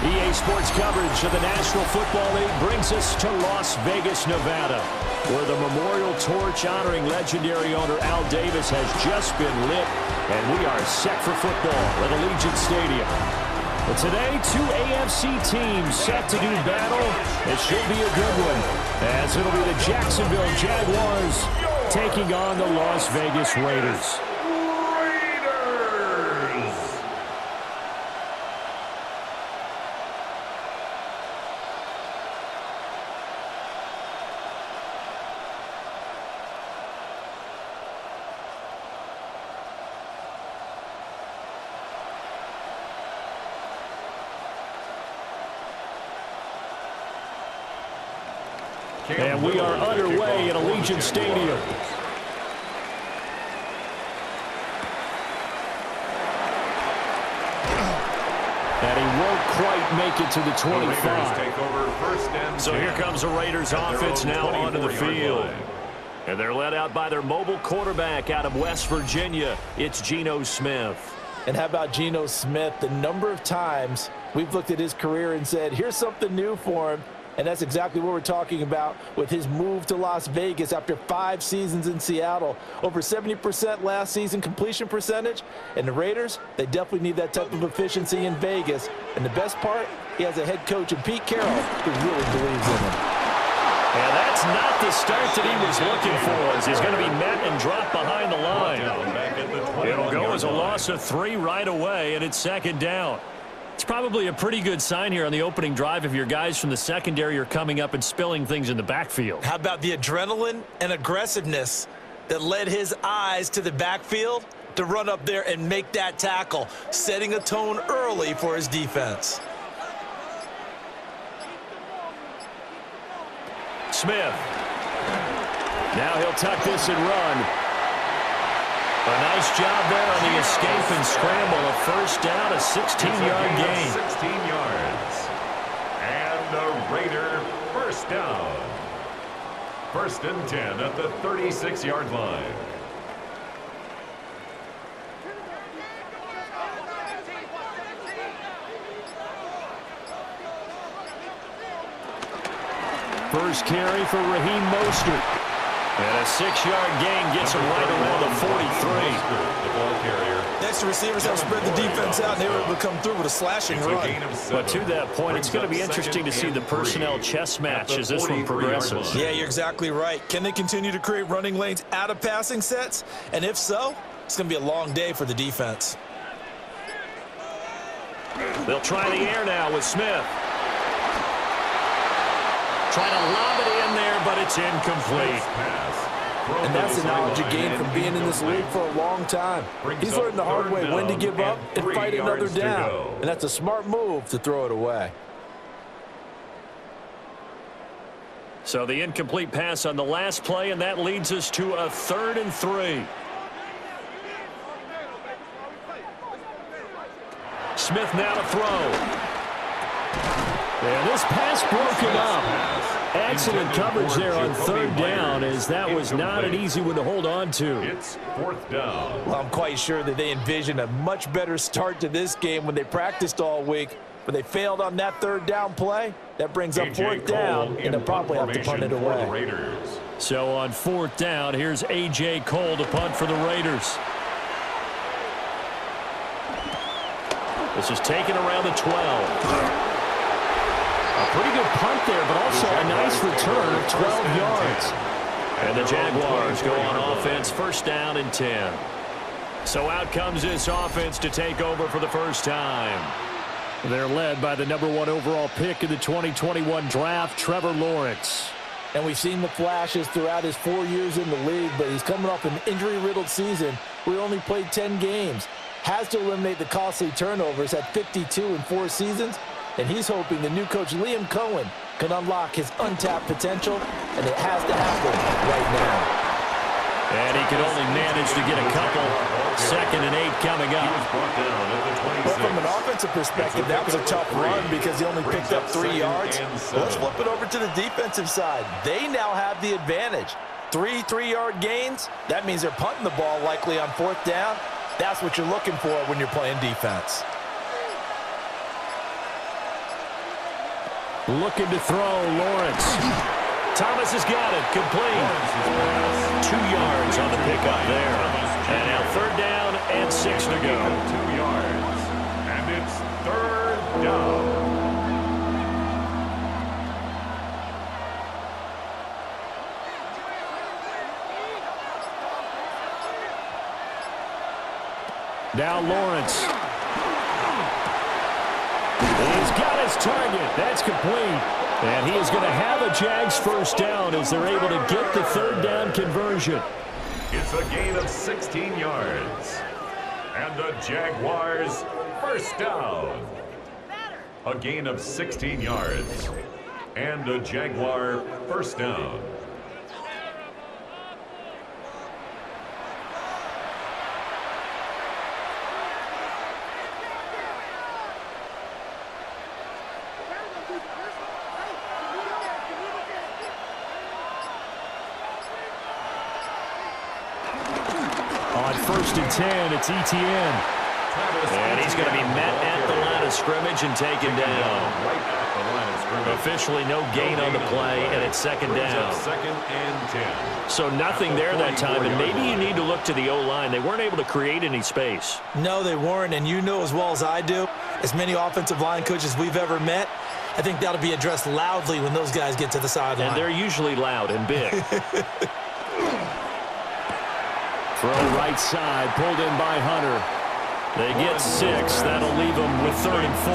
EA Sports coverage of the National Football League brings us to Las Vegas, Nevada, where the memorial torch honoring legendary owner Al Davis has just been lit, and we are set for football at Allegiant Stadium. But today, two AFC teams set to do battle. It should be a good one, as it'll be the Jacksonville Jaguars taking on the Las Vegas Raiders. And we are underway at Allegiant Stadium. And he won't quite make it to the 25. So here comes the Raiders offense now onto the field. And they're led out by their mobile quarterback out of West Virginia. It's Geno Smith. And how about Geno Smith? The number of times we've looked at his career and said, here's something new for him. And that's exactly what we're talking about with his move to Las Vegas after 5 seasons in Seattle. Over 70% last season completion percentage. And the Raiders, they definitely need that type of efficiency in Vegas. And the best part, he has a head coach in Pete Carroll who really believes in him. And that's not the start that he was looking for, as he's going to be met and dropped behind the line. It'll go as a loss of 3 right away, and it's second down. It's probably a pretty good sign here on the opening drive if your guys from the secondary are coming up and spilling things in the backfield. How about the adrenaline and aggressiveness that led his eyes to the backfield to run up there and make that tackle, setting a tone early for his defense. Smith. Now he'll tuck this and run. A nice job there on the escape and scramble. A first down, a 16-yard gain. 16 yards. And the Raider first down. First and 10 at the 36-yard line. First carry for Raheem Mostert. And a 6-yard gain gets him right around the 43. The ball carrier. Next, receivers have spread the defense out, and they were able to come through with a slashing run. But to that point, it's going to be interesting to see the personnel chess match as this one progresses. Yeah, you're exactly right. Can they continue to create running lanes out of passing sets? And if so, it's going to be a long day for the defense. They'll try the air now with Smith. Trying to lob it in there, but it's incomplete. And that's the knowledge you gain from being in this league for a long time. He's learned the hard way when to give up and fight another down. And that's a smart move to throw it away. So the incomplete pass on the last play, and that leads us to a 3rd and 3. Smith now to throw. And this pass broken up. Excellent coverage there on 3rd down, as that was not an easy one to hold on to. It's 4th down. Well, I'm quite sure that they envisioned a much better start to this game when they practiced all week, but they failed on that 3rd down play. That brings up 4th down, and they'll probably have to punt it away. So on 4th down, here's A.J. Cole to punt for the Raiders. This is taken around the 12. A pretty good punt there, but also a nice return of 12 yards. And the Jaguars go on offense, first down and 10. So out comes this offense to take over for the first time. They're led by the #1 overall pick in the 2021 draft, Trevor Lawrence. And we've seen the flashes throughout his 4 years in the league, but he's coming off an injury-riddled season where he only played 10 games. Has to eliminate the costly turnovers at 52 in 4 seasons. And he's hoping the new coach, Liam Cohen, can unlock his untapped potential, and it has to happen right now. And he can only manage to get a couple. 2nd and 8 coming up. But from an offensive perspective, that was a tough run because he only picked up 3 yards. Let's flip it over to the defensive side. They now have the advantage. 3 3-yard gains. That means they're punting the ball likely on 4th down. That's what you're looking for when you're playing defense. Looking to throw, Lawrence. Thomas has got it, complete. 2 yards on the pickup there. And now 3rd down and 6 to go. 2 yards. And it's 3rd down. Now Lawrence. He's got his target. That's complete. And he is going to have a Jags 1st down as they're able to get the 3rd down conversion. It's a gain of 16 yards. And the Jaguars 1st down. A gain of 16 yards. And a Jaguar 1st down. On 1st and 10, it's ETN. And he's going to be met at the line of scrimmage and taken down. Officially no gain on the play, and it's 2nd down. 2nd and 10. So nothing there that time, and maybe you need to look to the O-line. They weren't able to create any space. No, they weren't, and you know as well as I do, as many offensive line coaches we've ever met, I think that'll be addressed loudly when those guys get to the sideline. And they're usually loud and big. Throw right side, pulled in by Hunter. They get 6. That'll leave them with 3rd and 4.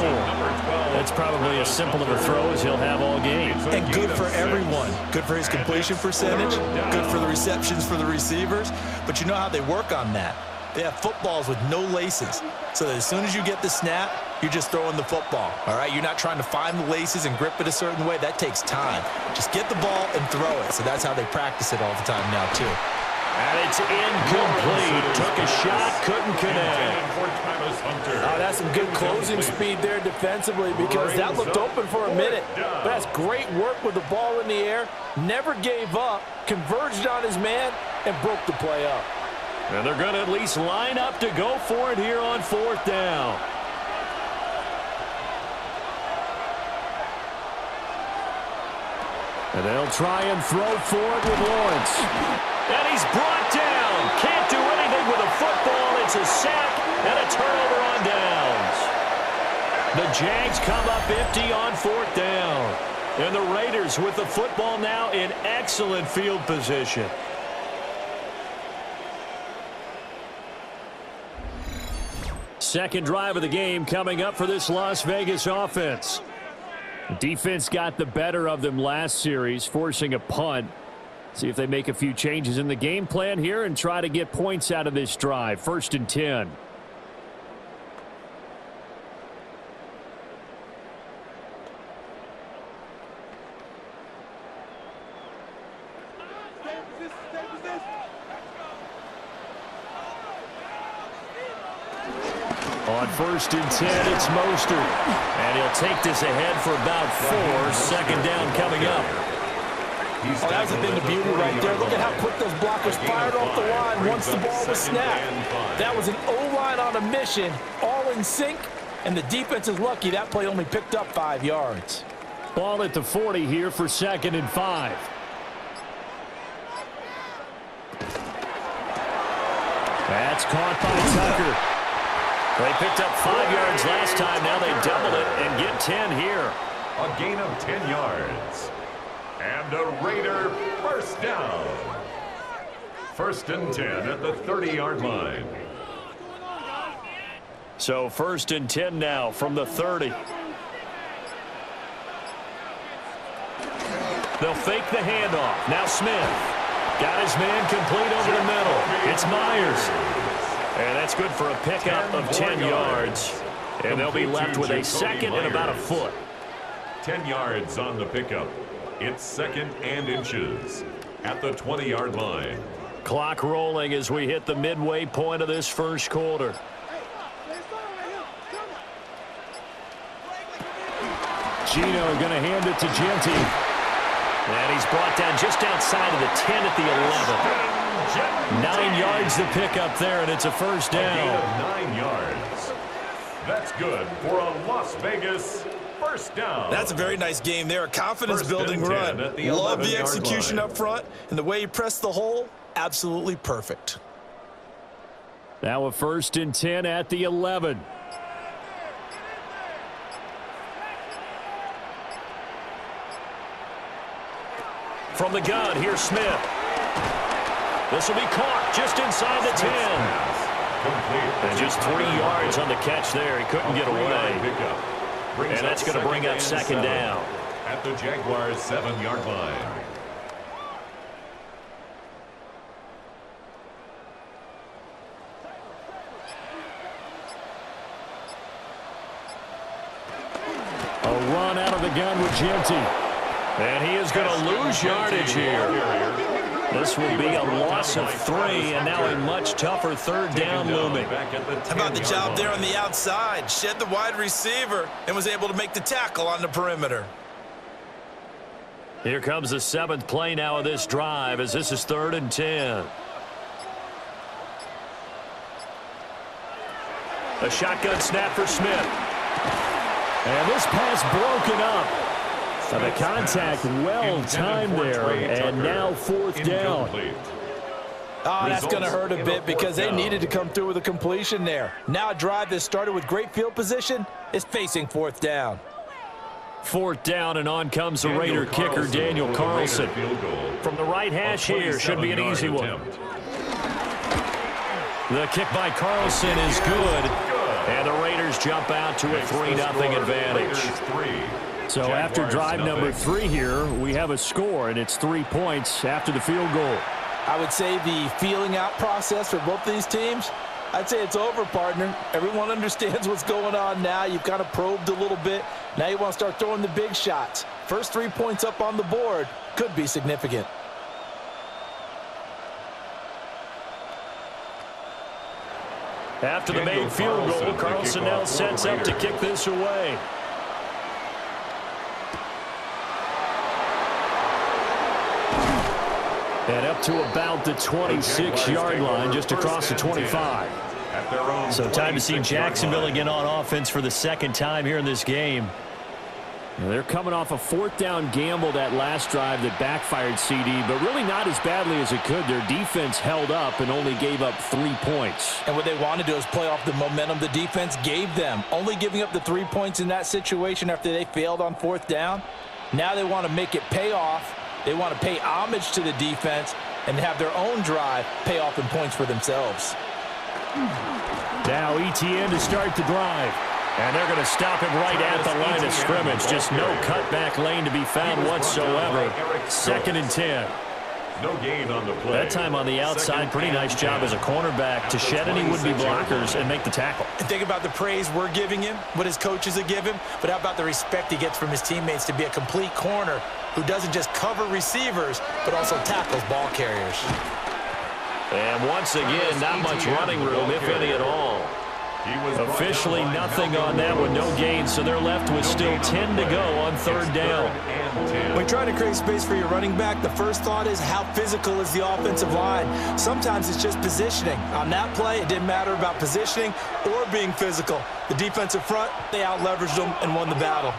That's probably as simple of a throw as he'll have all game. And good for everyone. Good for his completion percentage. Good for the receptions for the receivers. But you know how they work on that. They have footballs with no laces. So that as soon as you get the snap, you're just throwing the football. All right? You're not trying to find the laces and grip it a certain way. That takes time. Just get the ball and throw it. So that's how they practice it all the time now, too. And it's incomplete. Took a shot, couldn't connect. Oh, that's some good closing speed there defensively because that looked open for a minute. But that's great work with the ball in the air. Never gave up, converged on his man, and broke the play up. And they're going to at least line up to go for it here on 4th down. And they'll try and throw for it with Lawrence. And he's brought down. Can't do anything with a football. It's a sack and a turnover on downs. The Jags come up empty on 4th down. And the Raiders with the football now in excellent field position. Second drive of the game coming up for this Las Vegas offense. Defense got the better of them last series, forcing a punt. See if they make a few changes in the game plan here and try to get points out of this drive. 1st and 10. On 1st and 10, it's Mostert. And he'll take this ahead for about 4. 2nd down coming up. Oh, that's a bit of beauty right there. Look at how quick those blockers fired off the line once the ball was snapped. That was an O-line on a mission, all in sync, and the defense is lucky that play only picked up 5 yards. Ball at the 40 here for 2nd and 5. That's caught by Tucker. They picked up 5 yards last time. Now they double it and get 10 here. A gain of 10 yards. And a Raider 1st down. 1st and 10 at the 30-yard line. So 1st and 10 now from the 30. They'll fake the handoff. Now Smith. Got his man complete over the middle. It's Myers. And that's good for a pickup of 10 yards. And they'll be left with a 2nd and about a foot. 10 yards on the pickup. It's 2nd and inches at the 20-yard line. Clock rolling as we hit the midway point of this 1st quarter. Gino going to hand it to Genty. And he's brought down just outside of the 10 at the 11. 9 yards to pick up there, and it's a 1st down. A gain of 9 yards. That's good for a Las Vegas first down. That's a very nice game there. A confidence-building run. Love the execution up front, and the way he pressed the hole, absolutely perfect. Now a 1st and 10 at the 11. From the gun, here's Smith. This will be caught just inside the 10. And just 3 yards on the catch there. He couldn't get away. And that's going to bring up 2nd down. At the Jaguars' 7-yard line. A run out of the gun with Genty. And he is going to lose yardage here. This will be a loss of 3, and now a much tougher 3rd down looming. How about the job there on the outside? Shed the wide receiver and was able to make the tackle on the perimeter. Here comes the 7th play now of this drive as this is 3rd and 10. A shotgun snap for Smith. And this pass broken up. The contact well timed there, and now 4th down. Oh, that's going to hurt a bit because they needed to come through with a completion there. Now a drive that started with great field position is facing 4th down. 4th down, and on comes the Raider kicker, Daniel Carlson. From the right hash here, should be an easy one. The kick by Carlson is good, and the Raiders jump out to a 3-0 advantage. So after drive number 3 here, we have a score, and it's 3 points after the field goal. I would say the feeling out process for both these teams, I'd say it's over, partner. Everyone understands what's going on now. You've kind of probed a little bit. Now you want to start throwing the big shots. First 3 points up on the board could be significant. After the made field goal, Carlson now sets up to kick this away. And up to about the 26-yard line, just across the 25. So time to see Jacksonville again on offense for the 2nd time here in this game. Now they're coming off a 4th down gamble that last drive that backfired CD, but really not as badly as it could. Their defense held up and only gave up 3 points. And what they want to do is play off the momentum the defense gave them. Only giving up the 3 points in that situation after they failed on 4th down. Now they want to make it pay off. They want to pay homage to the defense and have their own drive pay off in points for themselves. Now ETN to start the drive. And they're going to stop him right at the line of scrimmage. Just no cutback lane to be found whatsoever. 2nd and 10. No gain on the play. That time on the outside, pretty nice job as a cornerback to shed any would-be blockers and make the tackle. And think about the praise we're giving him, what his coaches have given him, but how about the respect he gets from his teammates to be a complete corner who doesn't just cover receivers, but also tackles ball carriers. And once again, not much running room, if any at all. Officially nothing on that with no gain, so they're left with still 10 to go on 3rd down. When you're trying to create space for your running back, the first thought is how physical is the offensive line. Sometimes it's just positioning. On that play, it didn't matter about positioning or being physical. The defensive front, they out-leveraged them and won the battle.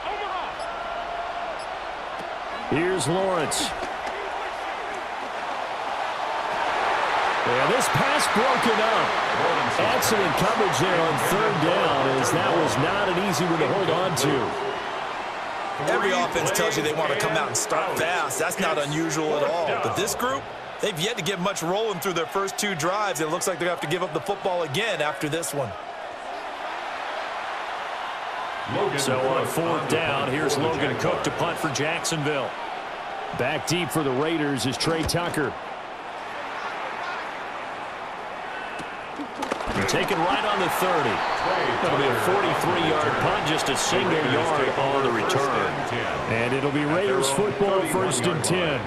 Here's Lawrence. And this pass broken up. Excellent coverage there on 3rd down, as that was not an easy one to hold on to. Every offense tells you they want to come out and start fast. That's not unusual at all. But this group, they've yet to get much rolling through their first 2 drives. It looks like they're going to have to give up the football again after this one. So on 4th down, here's Logan Cook to punt for Jacksonville. Back deep for the Raiders is Trey Tucker. Taken right on the 30. That'll be a 43-yard punt, just a single yard on the return. And it'll be Raiders football, 1st and 10.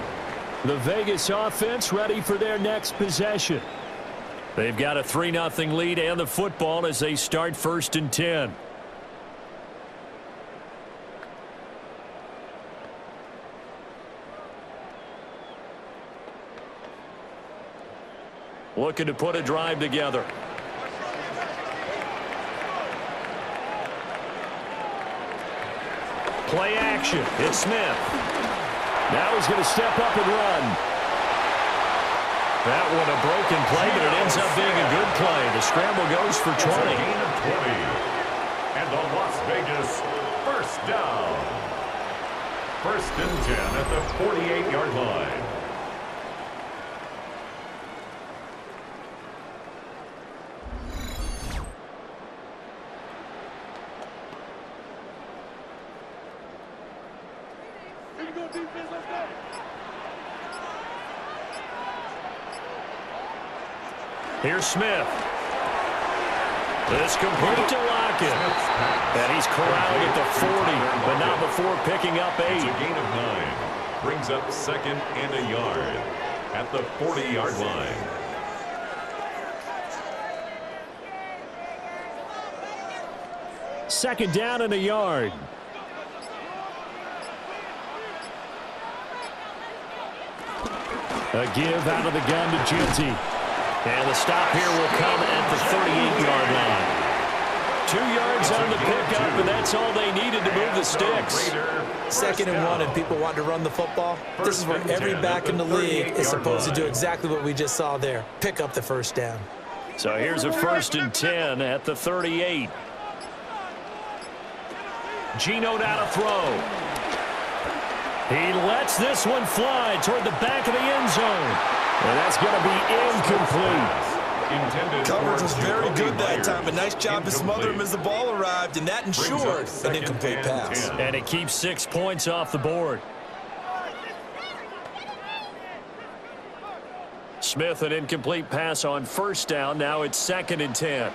The Vegas offense ready for their next possession. They've got a 3-0 lead and the football as they start 1st and 10. Looking to put a drive together. Play action. It's Smith. Now he's going to step up and run. That one a broken play, but it ends up being a good play. The scramble goes for 20. A gain of 20. And the Las Vegas first down. First and 10 at the 48-yard line. Here's Smith. This complete to Lockett. And he's corralled at the 40, but not before picking up 8. It's a gain of 9. Brings up second and a yard at the 40-yard line. Second down and a yard. A give out of the gun to Genty. And the stop here will come at the 38-yard line. 2 yards on the pickup, and that's all they needed to move the sticks. Second and 1, and people want to run the football. This is where every back in the league is supposed to do exactly what we just saw there. Pick up the first down. So here's a first and 10 at the 38. Geno now to throw. He lets this one fly toward the back of the end zone. And that's going to be incomplete. Coverage was very good that time. A nice job to smother him as the ball arrived, and that ensured an incomplete pass. And it keeps 6 points off the board. Smith, an incomplete pass on first down. Now it's second and 10.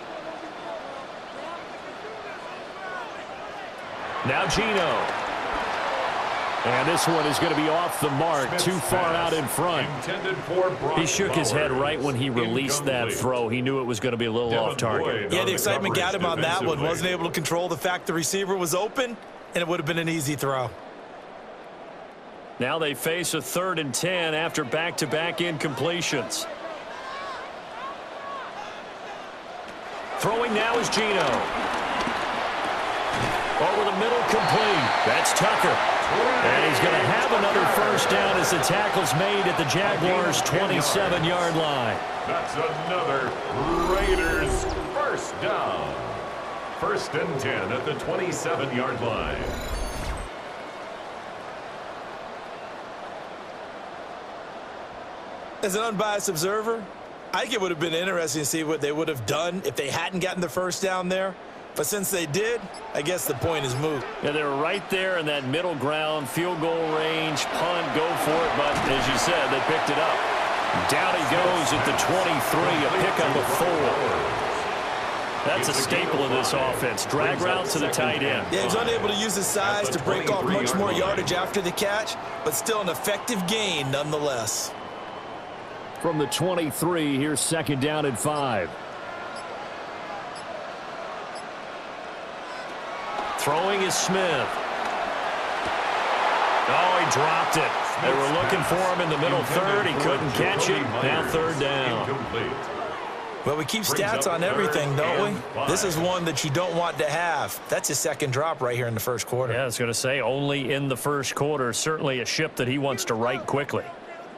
Now Geno. And this one is going to be off the mark, too far out in front. He shook his head right when he released that throw. He knew it was going to be a little off target. Yeah, the excitement got him on that one. Wasn't able to control the fact the receiver was open, and it would have been an easy throw. Now they face a third and 10 after back-to-back incompletions. Throwing now is Geno. Over the middle, complete. That's Tucker. And he's going to have another first down as the tackle's made at the Jaguars' 27-yard line. That's another Raiders first down. First and 10 at the 27-yard line. As an unbiased observer, I think it would have been interesting to see what they would have done if they hadn't gotten the first down there. But since they did, I guess the point is moot. Yeah, they were right there in that middle ground, field goal range, punt, go for it. But as you said, they picked it up. Down he goes at the 23, a pickup of 4. That's a staple of this offense. Drag route to the tight end. Yeah, he's unable to use his size to break off much more yardage after the catch, but still an effective gain nonetheless. From the 23, here's second down and 5. Throwing is Smith. Oh, he dropped it. They were looking for him in the middle third. He couldn't catch it. Now third down. Well, we keep stats on everything, don't we? This is one that you don't want to have. That's his second drop right here in the first quarter. Yeah, I was going to say only in the first quarter. Certainly a ship that he wants to right quickly.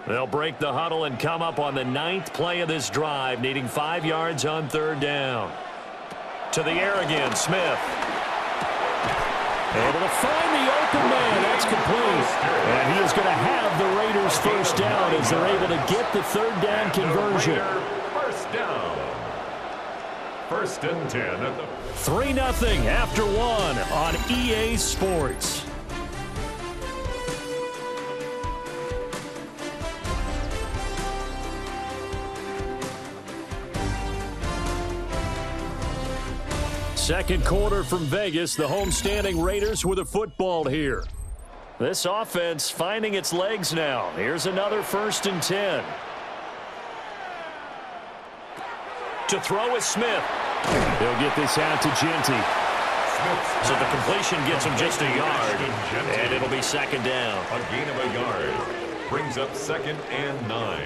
They'll break the huddle and come up on the 9th play of this drive, needing 5 yards on third down. To the air again, Smith. Able to find the open man. That's complete. And he is going to have the Raiders first down as they're able to get the third down conversion. First down. First and 10 at the 3-0 after 1 on EA Sports. Second quarter from Vegas. The homestanding Raiders with a football here. This offense finding its legs now. Here's another first and 10. To throw is Smith. He'll get this out to Genty. So the completion gets him just a yard. And it'll be second down. A gain of a yard. Brings up second and 9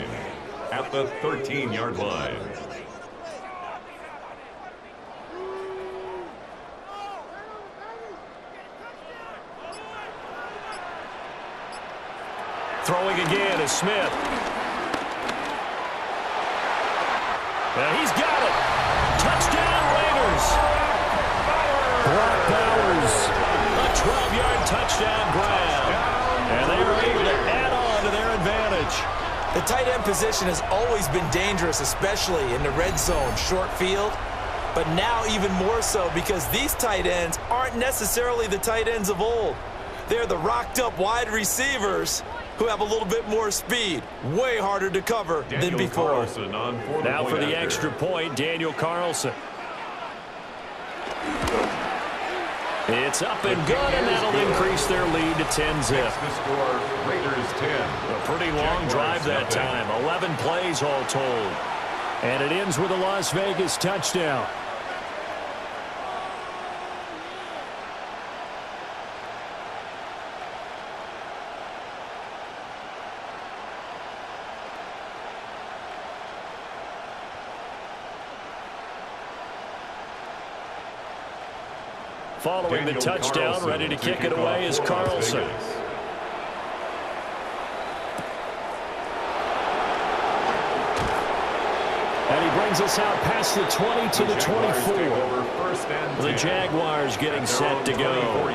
at the 13-yard line. Throwing again is Smith. And he's got it. Touchdown, Raiders. Brock Bowers. A 12-yard touchdown grab. And they were able to add on to their advantage. The tight end position has always been dangerous, especially in the red zone, short field. But now even more so because these tight ends aren't necessarily the tight ends of old. They're the rocked-up wide receivers who have a little bit more speed. Way harder to cover than before. Now for the extra point, Daniel Carlson. It's up and good, and that'll increase their lead to 10-zip. The score, Raiders 10. A pretty long drive that time. 11 plays all told. And it ends with a Las Vegas touchdown. Following the touchdown, ready to kick it away is Carlson. And he brings us out past the 20 to the 24. The Jaguars getting set to go.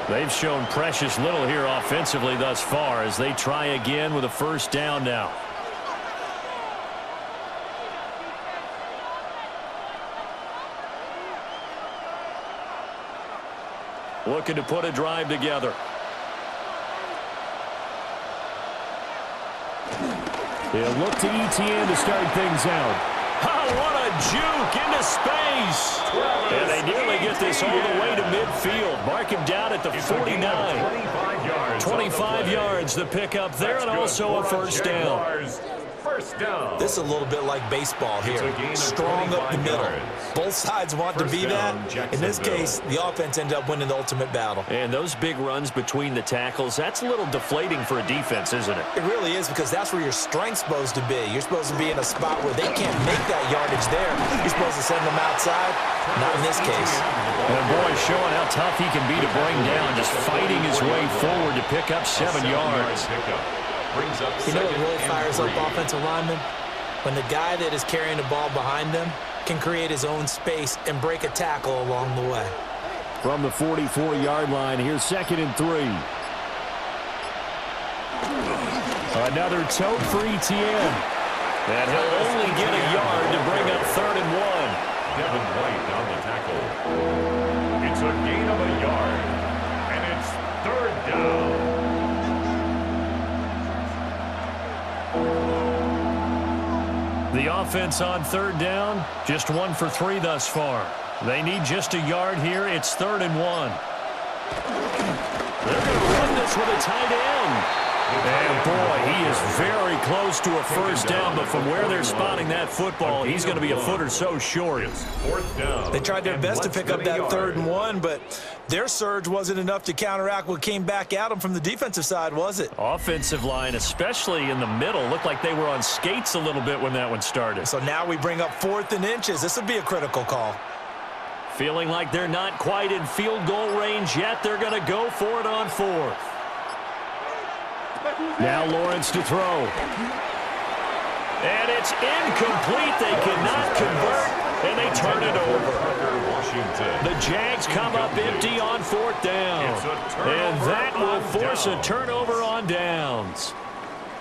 They've shown precious little here offensively thus far as they try again with a first down now. Looking to put a drive together. They'll look to ETN to start things out. Oh, what a juke into space. And they nearly get this all the way to midfield. Mark him down at the 49. 25 yards the pickup there, and also a first down. This is a little bit like baseball here. Strong up the middle. Both sides want to be that. In this case, the offense ended up winning the ultimate battle. And those big runs between the tackles, that's a little deflating for a defense, isn't it? It really is, because that's where your strength's supposed to be. You're supposed to be in a spot where they can't make that yardage there. You're supposed to send them outside. Not in this case. And boy, showing how tough he can be to bring down, just fighting his way forward to pick up 7 yards. You know what really fires up offensive linemen? When the guy that is carrying the ball behind them can create his own space and break a tackle along the way. From the 44-yard line, here's 2nd and 3. Another tote for ETN. And he'll only get a yard to bring up 3rd and 1. Devin White down the tackle. It's a gain of a yard. And it's 3rd down. The offense on 3rd down, just 1 for 3 thus far. They need just a yard here. It's 3rd and 1. They're going to run this with a tight end. And boy, he is very close to a first down, but from where they're spotting that football, he's going to be a foot or so short. They tried their best to pick up that 3rd and 1, but their surge wasn't enough to counteract what came back at them from the defensive side, was it? Offensive line, especially in the middle, looked like they were on skates a little bit when that one started. So now we bring up 4th and inches. This would be a critical call. Feeling like they're not quite in field goal range yet, they're going to go for it on 4th. Now Lawrence to throw. And it's incomplete. They cannot convert, and they turn it over. The Jags come up empty on 4th down. And that will force a turnover on downs.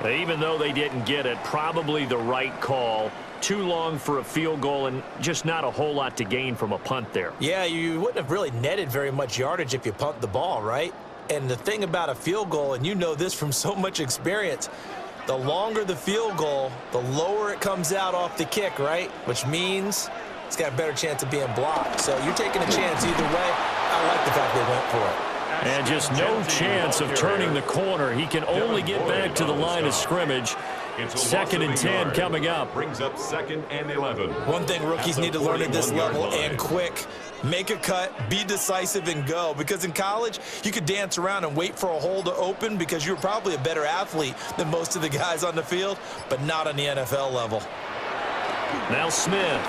Even though they didn't get it, probably the right call. Too long for a field goal and just not a whole lot to gain from a punt there. Yeah, you wouldn't have really netted very much yardage if you punt the ball, right? And the thing about a field goal, and you know this from so much experience, the longer the field goal, the lower it comes out off the kick, right? Which means it's got a better chance of being blocked. So you're taking a chance either way. I like the fact they went for it. And just no chance of turning the corner. He can only get back to the line of scrimmage. 2nd and 10 coming up. Brings up 2nd and 11. One thing rookies need to learn at this level, and quick. Make a cut, be decisive, and go. Because in college, you could dance around and wait for a hole to open because you're probably a better athlete than most of the guys on the field, but not on the NFL level. Now Smith.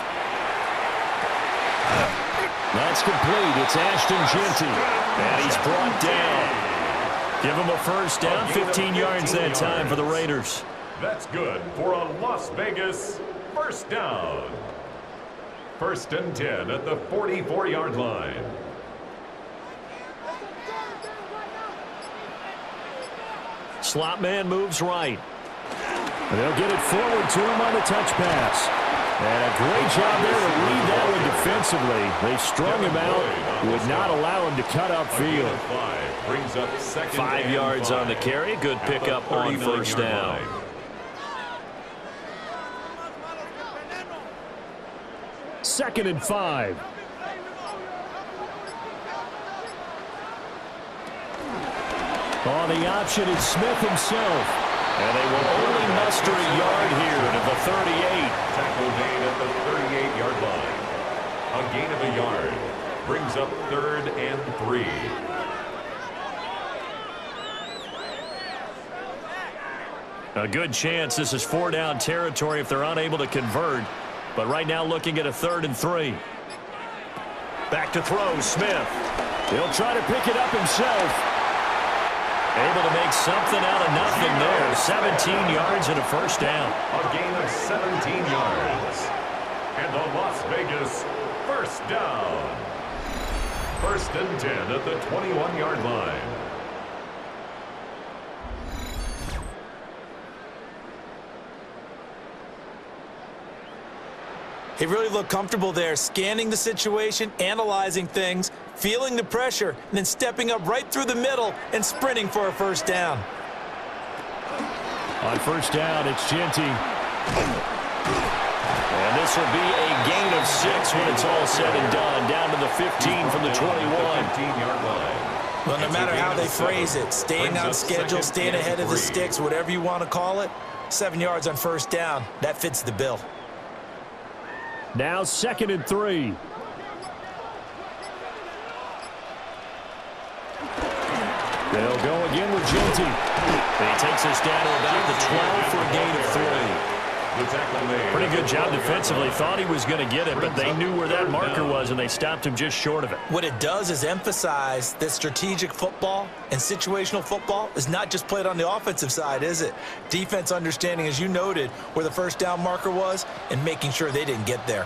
That's complete. It's Ashton Jeanty. And he's brought down. Give them a first down, 15 yards that time for the Raiders. That's good for a Las Vegas first down. 1st and 10 at the 44-yard line. Slot man moves right. They'll get it forward to him on the touch pass. And a great job there to read that one defensively. They strung him out, would not allow him to cut upfield. 5 yards on the carry. Good pickup on first down. Second and 5. On the option is Smith himself. And they will only muster a yard here to the 38. Tackle made at the 38-yard line. A gain of a yard. Brings up 3rd and 3. A good chance this is 4-down territory if they're unable to convert. But right now looking at a 3rd and 3. Back to throw, Smith. He'll try to pick it up himself. Able to make something out of nothing there. 17 yards and a first down. A gain of 17 yards. And the Las Vegas first down. 1st and 10 at the 21-yard line. He really looked comfortable there, scanning the situation, analyzing things, feeling the pressure, and then stepping up right through the middle and sprinting for a first down. On first down, it's Genty. And this will be a gain of 6 when it's all said and done. Down to the 15 from the 21. 15-yard line. Well, no matter how they phrase it, staying on schedule, staying ahead of the sticks, whatever you want to call it, 7 yards on first down, that fits the bill. Now 2nd and 3. They'll go again with Genty. He takes us down to about the 12 for a gain of 3. Pretty good job defensively. Thought he was going to get it, but they knew where that marker was, and they stopped him just short of it. What it does is emphasize that strategic football and situational football is not just played on the offensive side, is it? Defense understanding, as you noted, where the first down marker was and making sure they didn't get there.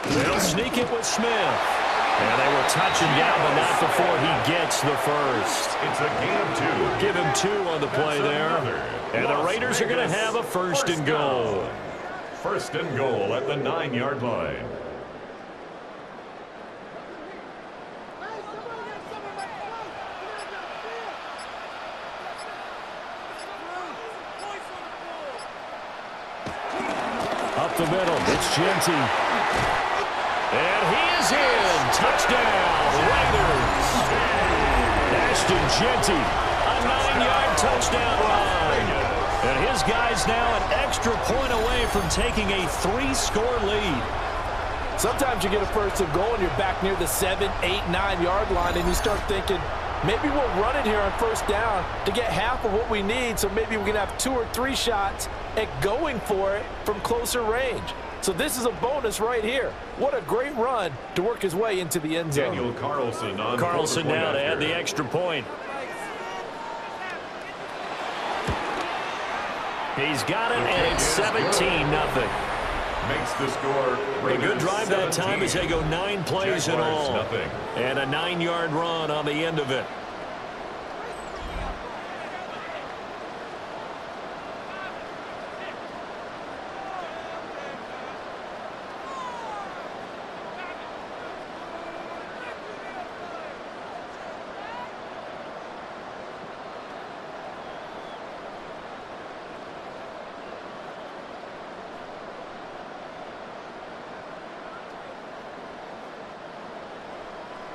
They'll sneak it with Smith. And they will touch him down, but not before he gets the first. It's a gain of 2. Give him 2 on the play there. And the Raiders are going to have a first and goal. 1st and goal at the 9-yard line. Up the middle, it's Genty. And he is in. Touchdown, Raiders. Ashton Genty, a 9-yard touchdown run. And his guy's now an extra point away from taking a 3-score lead. Sometimes you get a first and goal and you're back near the 7, 8, 9-yard line, and you start thinking, maybe we'll run it here on first down to get half of what we need, so maybe we can have 2 or 3 shots at going for it from closer range. So this is a bonus right here. What a great run to work his way into the end zone. Daniel Carlson now to add the extra point. He's got it, and it's 17-0. Makes the score. A good drive that time as they go 9 plays in all. And a 9-yard run on the end of it.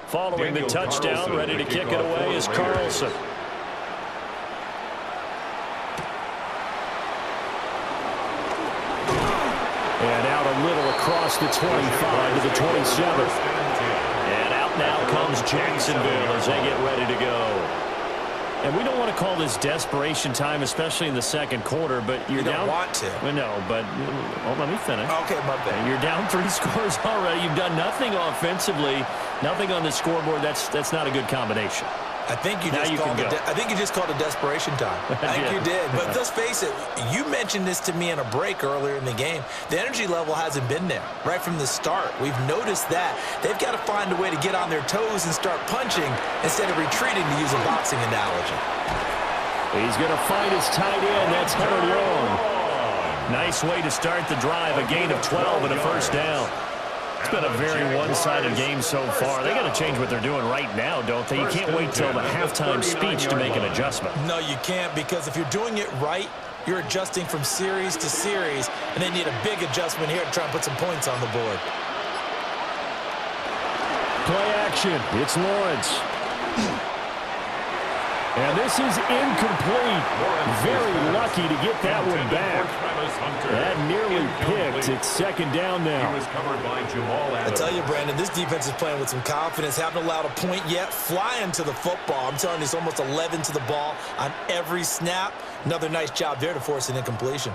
Following the touchdown, ready to kick it away is Carlson. And out a little across the 25 to the 27. And out now comes Jacksonville as they get ready to go. And we don't want to call this desperation time, especially in the second quarter, but you're down. You don't want to. Well, no, but let me finish. Okay, my bad. You're down 3 scores already. You've done nothing offensively, nothing on the scoreboard. That's not a good combination. I think you just called a desperation time. I think you did. But let's face it, you mentioned this to me in a break earlier in the game. The energy level hasn't been there right from the start. We've noticed that. They've got to find a way to get on their toes and start punching instead of retreating, to use a boxing analogy. He's going to find his tight end. That's Hunter Long. Nice way to start the drive. A gain of 12 and a first down. It's been a very one-sided game so far. They got to change what they're doing right now, don't they? You can't wait till the halftime speech to make an adjustment. No, you can't, because if you're doing it right, you're adjusting from series to series, and they need a big adjustment here to try and put some points on the board. Play action. It's Lawrence. And this is incomplete. Very lucky to get that one back. That nearly picked. It's second down now. I tell you, Brandon, this defense is playing with some confidence. Haven't allowed a point yet. Flying to the football. I'm telling you, it's almost 11 to the ball on every snap. Another nice job there to force an incompletion.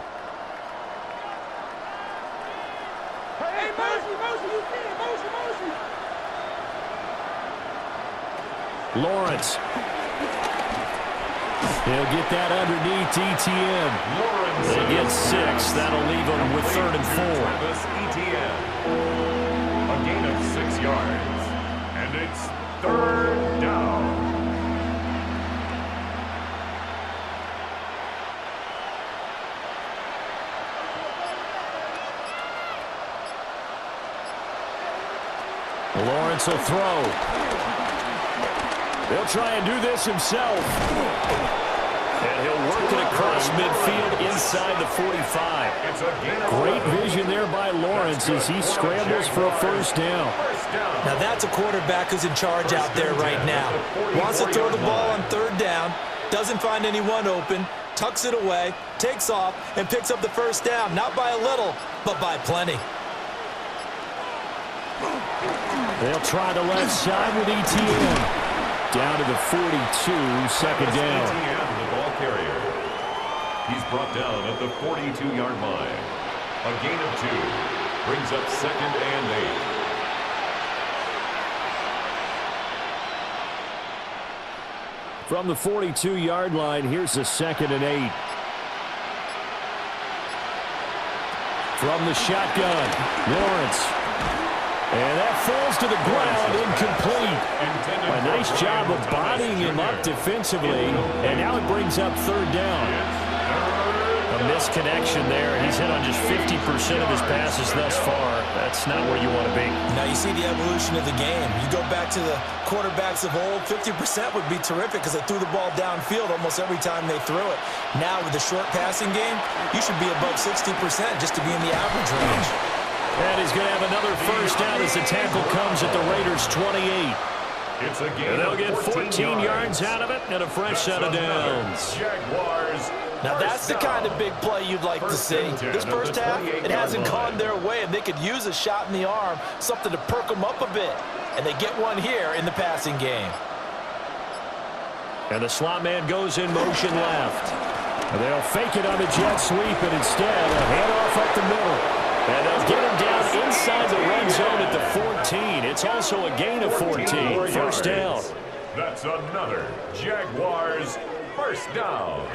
Lawrence. He'll get that underneath ETN. They get 6. That'll leave them with 3rd and 4. A gain of 6 yards. And it's 3rd down. Lawrence will throw. They'll try and do this himself. And he'll work it across midfield inside the 45. Great vision there by Lawrence as he scrambles for a first down. Now that's a quarterback who's in charge out there right now. Wants to throw the ball on 3rd down, doesn't find anyone open, tucks it away, takes off, and picks up the first down. Not by a little, but by plenty. They'll try the left side with ETN. Down to the 42, second down. The ball carrier. He's brought down at the 42-yard line. A gain of 2. Brings up 2nd and 8. From the 42-yard line, here's the 2nd and 8. From the shotgun, Lawrence. And that falls to the ground, incomplete. A nice job of bodying him up defensively, and now it brings up 3rd down. A misconnection there. He's hit on just 50% of his passes thus far. That's not where you want to be. Now you see the evolution of the game. You go back to the quarterbacks of old, 50% would be terrific because they threw the ball downfield almost every time they threw it. Now with the short passing game, you should be above 60% just to be in the average range. And he's going to have another first down as the tackle comes at the Raiders' 28. It's a gain. And they'll get 14 yards out of it and a fresh set of downs. Jaguars. Now that's the kind of big play you'd like to see. This first half, it hasn't gone their way, and they could use a shot in the arm, something to perk them up a bit. And they get one here in the passing game. And the slot man goes in motion left. And they'll fake it on the jet sweep, and instead a handoff up the middle. And they'll get him down inside the red zone at the 14. It's also a gain of 14. First down. That's another Jaguars first down.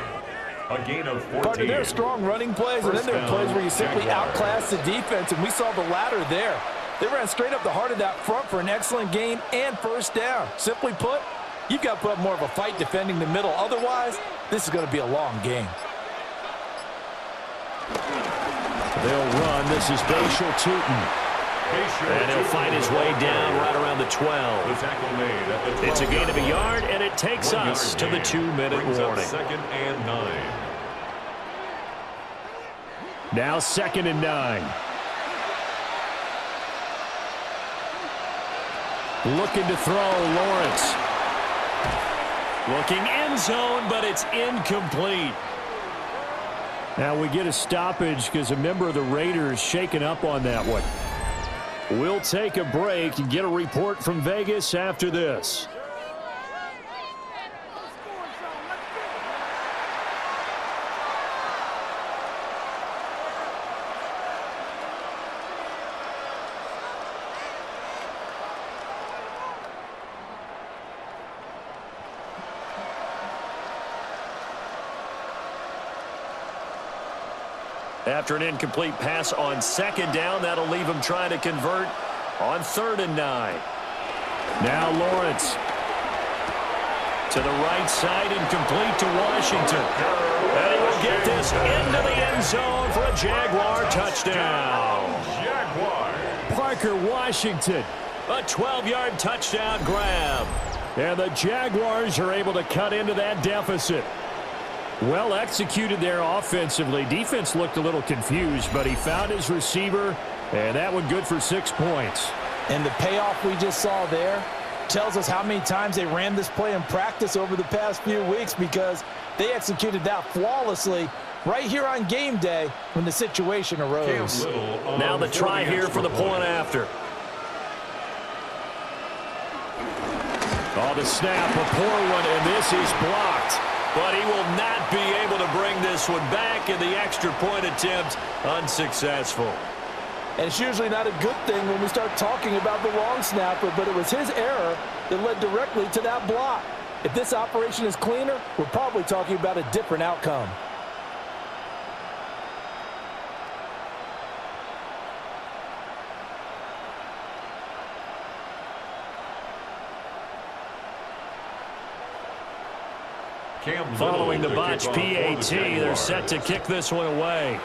A gain of 14. But there are strong running plays, and then there are plays where you simply outclass the defense, and we saw the latter there. They ran straight up the heart of that front for an excellent gain and first down. Simply put, you've got to put up more of a fight defending the middle. Otherwise, this is going to be a long game. They'll run. This is Bashal Tootin. And he'll find his way down right around the 12. The tackle made at the 12. It's a gain of a yard, and it takes us to the 2-minute warning. 2nd and 9. Now 2nd and 9. Looking to throw, Lawrence. Looking end zone, but it's incomplete. Now we get a stoppage because a member of the Raiders shaken up on that one. We'll take a break and get a report from Vegas after this. After an incomplete pass on second down, that'll leave him trying to convert on 3rd and 9. Now Lawrence to the right side, incomplete to Washington. And he will get this into the end zone for a Jaguar touchdown. Parker Washington, a 12-yard touchdown grab. And the Jaguars are able to cut into that deficit. Well executed there offensively. Defense looked a little confused, but he found his receiver, and that one good for 6 points. And the payoff we just saw there tells us how many times they ran this play in practice over the past few weeks, because they executed that flawlessly right here on game day when the situation arose. Now the try here for the point after. Oh, the snap, a poor one, and this is blocked. But he will not be able to bring this one back, in the extra point attempt unsuccessful. And it's usually not a good thing when we start talking about the long snapper, but it was his error that led directly to that block. If this operation is cleaner, we're probably talking about a different outcome. Following the botch PAT, they're set to kick this one away.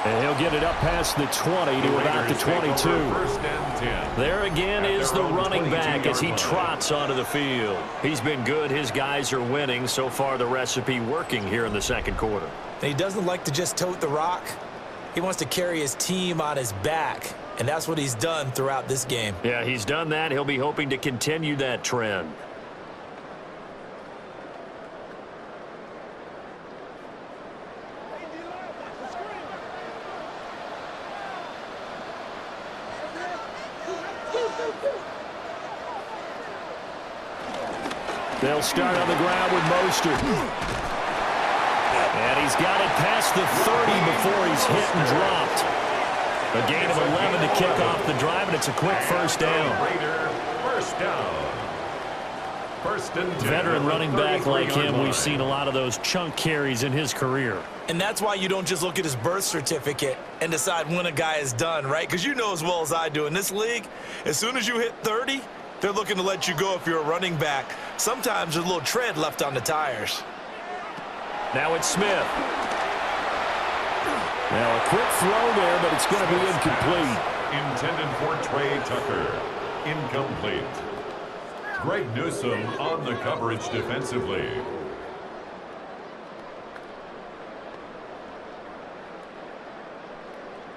And he'll get it up past the 20 to about the 22. There again is the running back as he trots onto the field. He's been good. His guys are winning. So far, the recipe working here in the second quarter. He doesn't like to just tote the rock. He wants to carry his team on his back, and that's what he's done throughout this game. Yeah, he's done that. He'll be hoping to continue that trend. They'll start on the ground with Mostert. And he's got it past the 30 before he's hit and dropped. A gain of 11 to kick off the drive, and it's a quick first down. Veteran running back like him, we've seen a lot of those chunk carries in his career. And that's why you don't just look at his birth certificate and decide when a guy is done, right? Because you know as well as I do, in this league, as soon as you hit 30, they're looking to let you go if you're a running back. Sometimes there's a little tread left on the tires. Now it's Smith. Now a quick throw there, but it's going to be incomplete. Intended for Trey Tucker. Incomplete. Greg Newsome on the coverage defensively.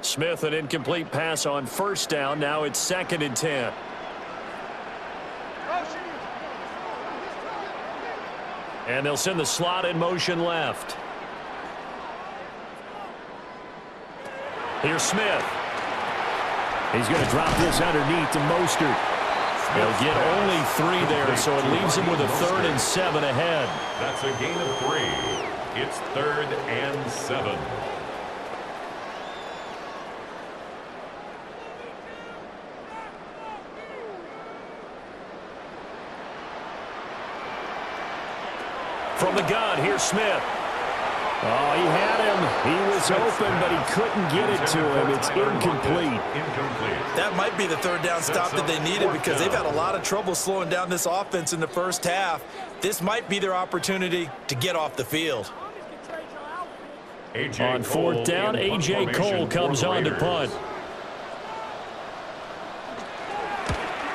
Smith, an incomplete pass on first down. Now it's 2nd and 10. And they'll send the slot in motion left. Here's Smith. He's going to drop this underneath to Mostert. He'll get only 3 there, so it leaves him with a 3rd and 7 ahead. That's a gain of 3. It's 3rd and 7. From the gun, here's Smith. Oh, he had him. He was open, but he couldn't get it to him. It's incomplete. That might be the 3rd down stop that they needed, because they've had a lot of trouble slowing down this offense in the first half. This might be their opportunity to get off the field. On 4th down, A.J. Cole comes on to punt.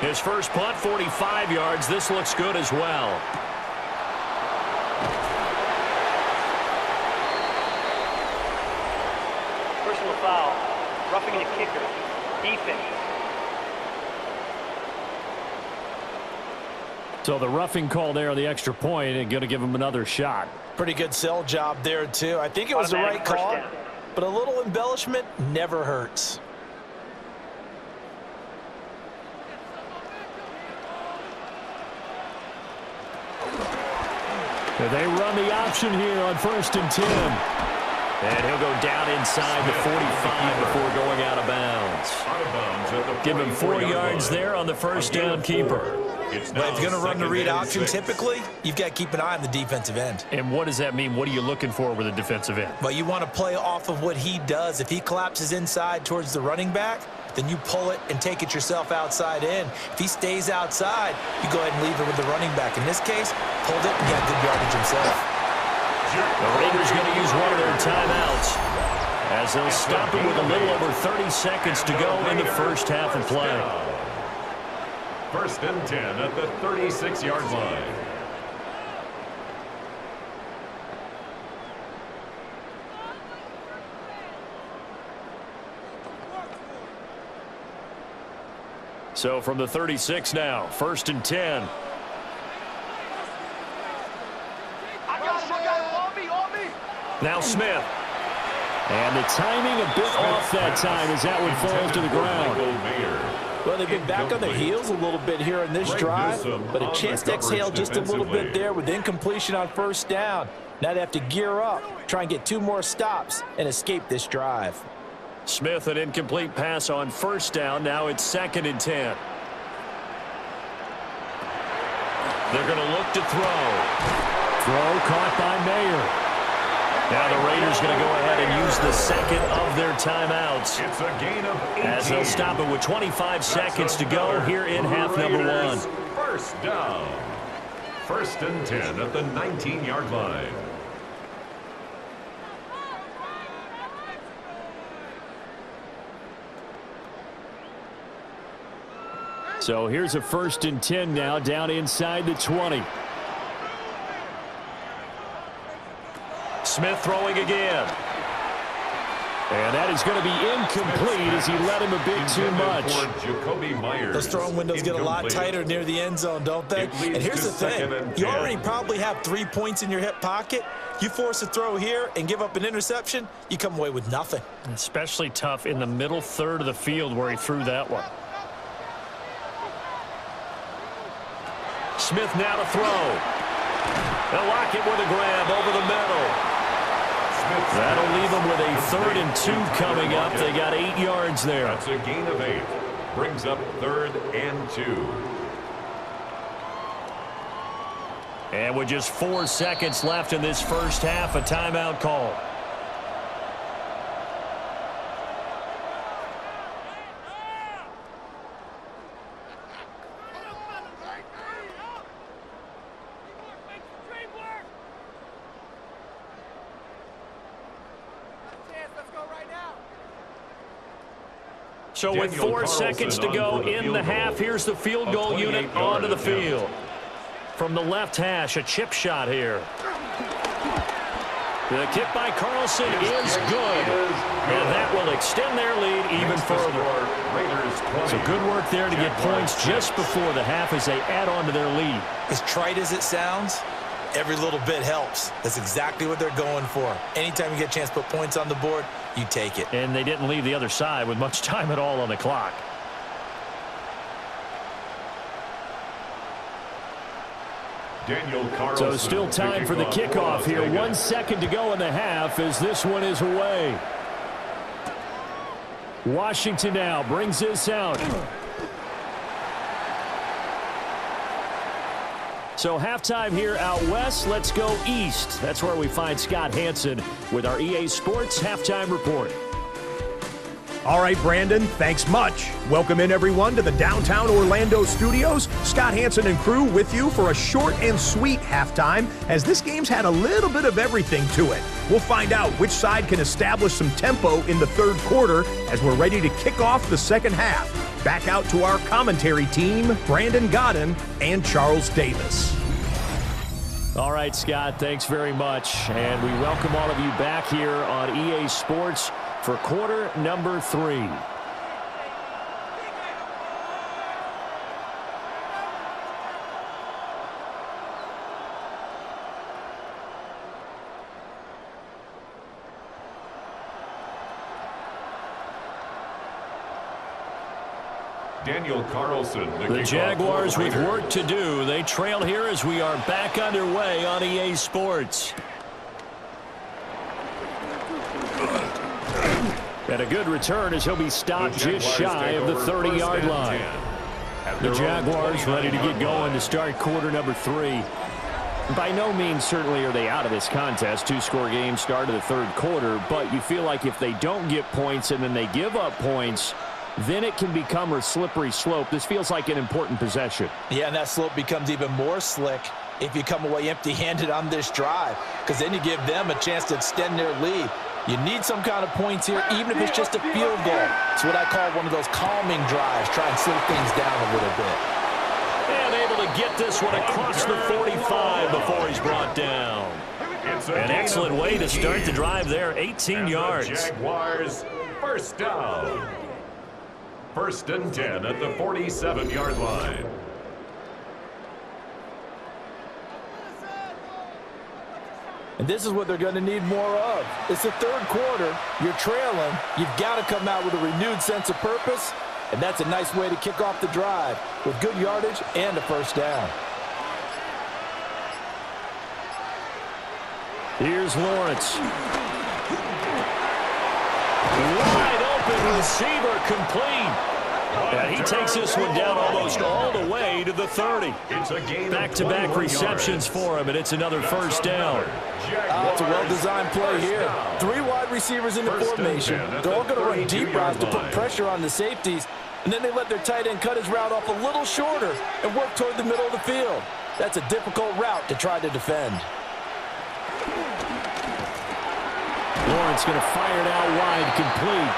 His first punt, 45 yards. This looks good as well. Personal foul, roughing the kicker, defense. So the roughing call there on the extra point and going to give him another shot. Pretty good sell job there, too. I think it was the right call, but a little embellishment never hurts. They run the option here on 1st and 10. And he'll go down inside the 45 before going out of bounds. Give him 4 yards there on the first down keeper. It's But if you're going to run the read option, 6. typically, you've got to keep an eye on the defensive end. And what does that mean? What are you looking for with a defensive end? But you want to play off of what he does. If he collapses inside towards the running back, then you pull it and take it yourself outside in. If he stays outside, you go ahead and leave it with the running back. In this case, pulled it and got good yardage himself. The Raiders going to use one of their timeouts as they'll stop it with a little over 30 seconds to go in the first half of play. 1st and 10 at the 36-yard line. So from the 36 now, 1st and 10. Now Smith. And the timing a bit off that time as that one falls to the ground. Well, they've been back on their heels a little bit here in this drive, but a chance to exhale just a little bit there with incompletion on 1st down. Now they have to gear up, try and get 2 more stops, and escape this drive. Smith, an incomplete pass on 1st down. Now it's 2nd and 10. They're going to look to throw. Throw caught by Mayer. Now the Raiders going to go ahead and use the 2nd of their timeouts. It's a gain of 18. As they'll stop it with 25 seconds to go here in half number 1. 1st down. 1st and 10 at the 19-yard line. So here's a 1st and 10 now down inside the 20. Smith throwing again. And that is going to be incomplete as he let him a bit too much. Those throwing windows get a lot tighter near the end zone, don't they? And here's the thing. You already probably have 3 points in your hip pocket. You force a throw here and give up an interception, you come away with nothing. Especially tough in the middle third of the field where he threw that one. Smith now to throw. They'll lock it with a grab over the middle. That'll leave them with a 3rd and 2 coming up. They got 8 yards there. That's a gain of 8. Brings up 3rd and 2. And with just 4 seconds left in this first half, a timeout call. So with 4 seconds to go in the half, here's the field goal unit onto the field. From the left hash, a chip shot here. The kick by Carlson is good. And that will extend their lead even further. So good work there to get points just before the half as they add on to their lead. As trite as it sounds, every little bit helps. That's exactly what they're going for. Anytime you get a chance to put points on the board, you take it. And they didn't leave the other side with much time at all on the clock. So still time for the kickoff here. 1 second to go in the half as this one is away. Washington now brings this out. So halftime here out west. Let's go east. That's where we find Scott Hanson with our EA Sports Halftime Report. All right, Brandon, thanks much. Welcome in, everyone, to the downtown Orlando studios. Scott Hanson and crew with you for a short and sweet halftime, as this game's had a little bit of everything to it. We'll find out which side can establish some tempo in the third quarter as we're ready to kick off the second half. Back out to our commentary team, Brandon Godden and Charles Davis. All right, Scott, thanks very much. And we welcome all of you back here on EA Sports for quarter number 3. Daniel Carlson. The Jaguars with work to do. They trail here as we are back underway on EA Sports. And a good return as he'll be stopped just shy of the 30-yard line. The Jaguars ready to get going to start quarter number 3. By no means certainly are they out of this contest. 2-score game start of the third quarter, but you feel like if they don't get points and then they give up points, then it can become a slippery slope. This feels like an important possession. Yeah, and that slope becomes even more slick if you come away empty-handed on this drive, because then you give them a chance to extend their lead. You need some kind of points here, even if it's just a field goal. It's what I call one of those calming drives. Try and slow things down a little bit. And able to get this one across the 45 before he's brought down. An excellent way to start the drive there, 18 yards. Jaguars, first down. 1st and 10 at the 47-yard line. And this is what they're going to need more of. It's the third quarter. You're trailing. You've got to come out with a renewed sense of purpose. And that's a nice way to kick off the drive with good yardage and a first down. Here's Lawrence. Wide open receiver complete. And he takes this one down almost all the way to the 30. Back-to-back receptions for him, and it's another first down. It's a well-designed play here. 3 wide receivers in the formation. They're all going to run deep routes to put pressure on the safeties, and then they let their tight end cut his route off a little shorter and work toward the middle of the field. That's a difficult route to try to defend. Lawrence going to fire it out wide, complete.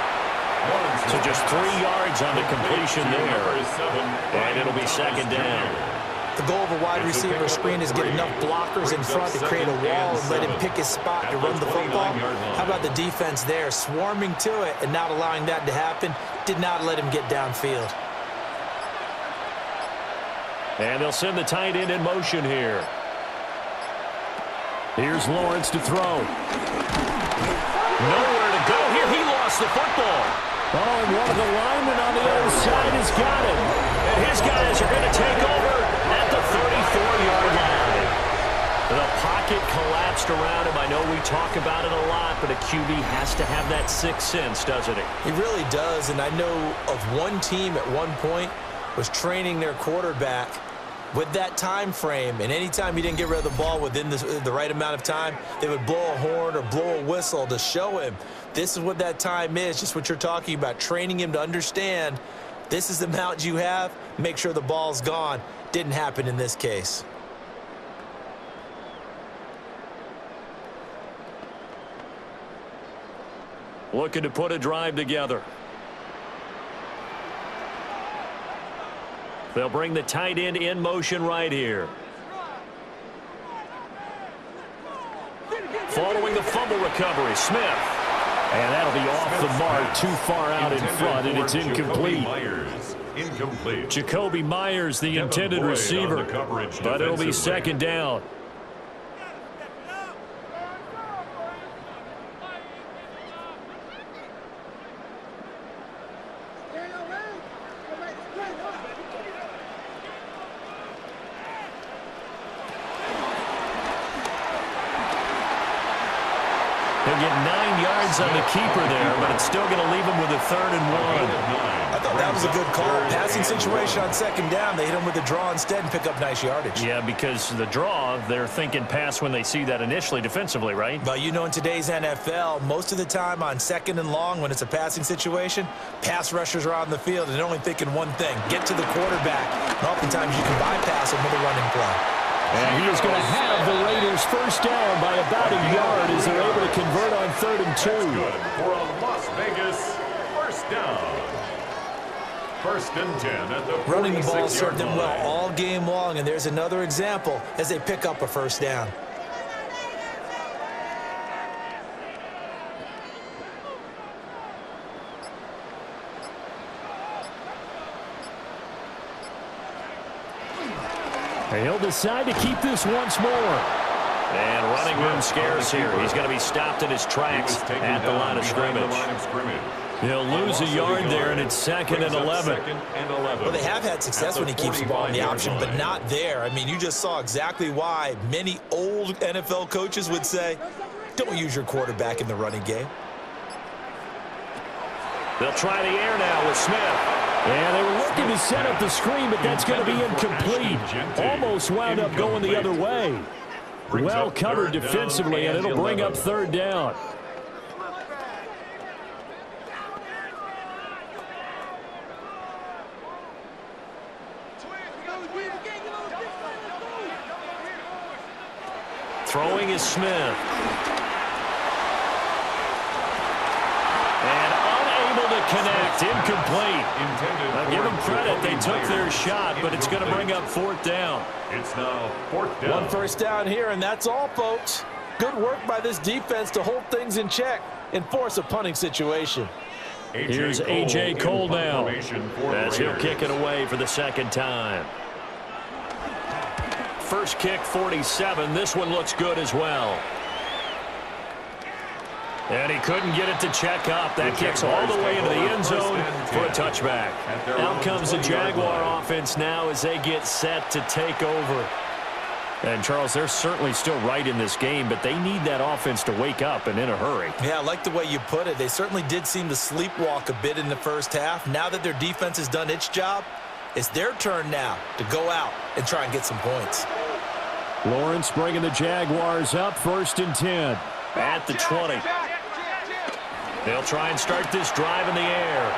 So just 3 yards on the completion there. And it'll be second down. The goal of a wide receiver screen is get enough blockers in front to create a wall and let him pick his spot to run the football. How about the defense there, swarming to it and not allowing that to happen? Did not let him get downfield. And they'll send the tight end in motion here. Here's Lawrence to throw. Nowhere to go here. He lost the football. Oh, and one of the linemen on the other side has got it. And his guys are going to take over at the 34-yard line. The pocket collapsed around him. I know we talk about it a lot, but a QB has to have that sixth sense, doesn't he? He really does, and I know of one team at one point was training their quarterback with that time frame, and anytime he didn't get rid of the ball within the right amount of time, they would blow a horn or blow a whistle to show him this is what that time is, just what you're talking about, training him to understand this is the amount you have, make sure the ball's gone. Didn't happen in this case. Looking to put a drive together. They'll bring the tight end in motion right here. Following the fumble recovery, Smith. And that'll be off the mark, too far out in front, and it's incomplete. Jacoby Myers, the intended receiver, but it'll be second down. He'll get 9 yards on the keeper there, but it's still going to leave him with a 3rd and 1. I thought that was a good call. Passing situation on second down. They hit him with a draw instead and pick up nice yardage. Yeah, because the draw, they're thinking pass when they see that initially defensively, right? But you know, in today's NFL, most of the time on second and long, when it's a passing situation, pass rushers are on the field and they're only thinking one thing, get to the quarterback. And oftentimes you can bypass him with a running play. And he is going to have the Raiders first down by about a yard as they're able to convert on 3rd and 2. Good for a Las Vegas first down. 1st and 10 at the 46-yard line. Running the ball served them well all game long, and there's another example as they pick up a first down. He'll decide to keep this once more. And running room scarce here. He's going to be stopped in his tracks at the line of scrimmage. He'll lose a yard there, and it's 2nd and 11. Well, they have had success when he keeps the ball in the option, but not there. I mean, you just saw exactly why many old NFL coaches would say, don't use your quarterback in the running game. They'll try the air now with Smith. And they were looking to set up the screen, but that's going to be incomplete. Almost wound up going the other way. Well covered defensively, and it'll bring up third down. Throwing is Smith. And unable to connect. Incomplete. Now give them credit. They took their shot, but it's going to bring up fourth down. It's now fourth down. One first down here, and that's all, folks. Good work by this defense to hold things in check and force a punting situation. Here's A.J. Cole now, as he'll kick it away for the second time. First kick, 47. This one looks good as well. And he couldn't get it to check up. That kicks all the way into the end zone for a touchback. Out comes the Jaguar offense now as they get set to take over. And, Charles, they're certainly still right in this game, but they need that offense to wake up and in a hurry. Yeah, I like the way you put it. They certainly did seem to sleepwalk a bit in the first half. Now that their defense has done its job, it's their turn now to go out and try and get some points. Lawrence bringing the Jaguars up, 1st and 10 at the 20. They'll try and start this drive in the air.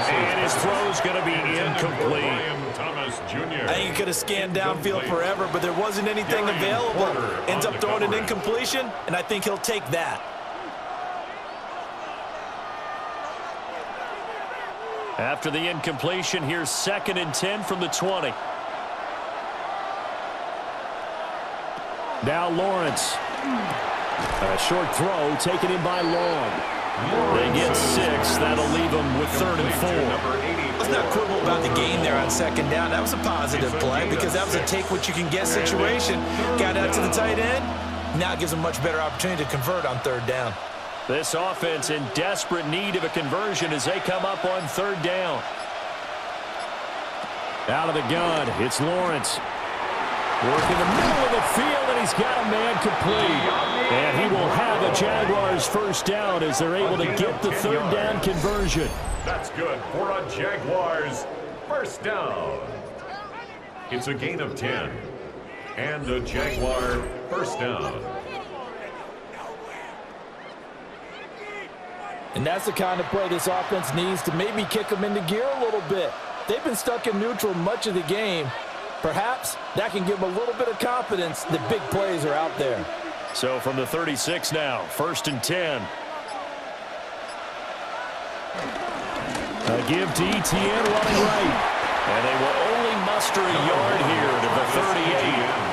And his throw's going to be incomplete. I think he could have scanned downfield forever, but there wasn't anything available. Ends up throwing an incompletion, and I think he'll take that. After the incompletion, here's 2nd and 10 from the 20. Now Lawrence. A short throw taken in by Long. They get 6. That'll leave them with 3rd and 4. Let's not quibble about the gain there on 2nd down. That was a positive play because that was a take-what-you-can-get situation. Got out to the tight end. Now it gives them a much better opportunity to convert on 3rd down. This offense in desperate need of a conversion as they come up on 3rd down. Out of the gun, it's Lawrence. Work in the middle of the field, and he's got a man complete. And he will have a Jaguars first down as they're able to get the 3rd down conversion. That's good for a Jaguars first down. It's a gain of 10. And a Jaguar first down. And that's the kind of play this offense needs to maybe kick them into gear a little bit. They've been stuck in neutral much of the game. Perhaps that can give them a little bit of confidence that big plays are out there. So from the 36 now, 1st and 10. A give to ETN running right. And they will only muster a yard here to the 38.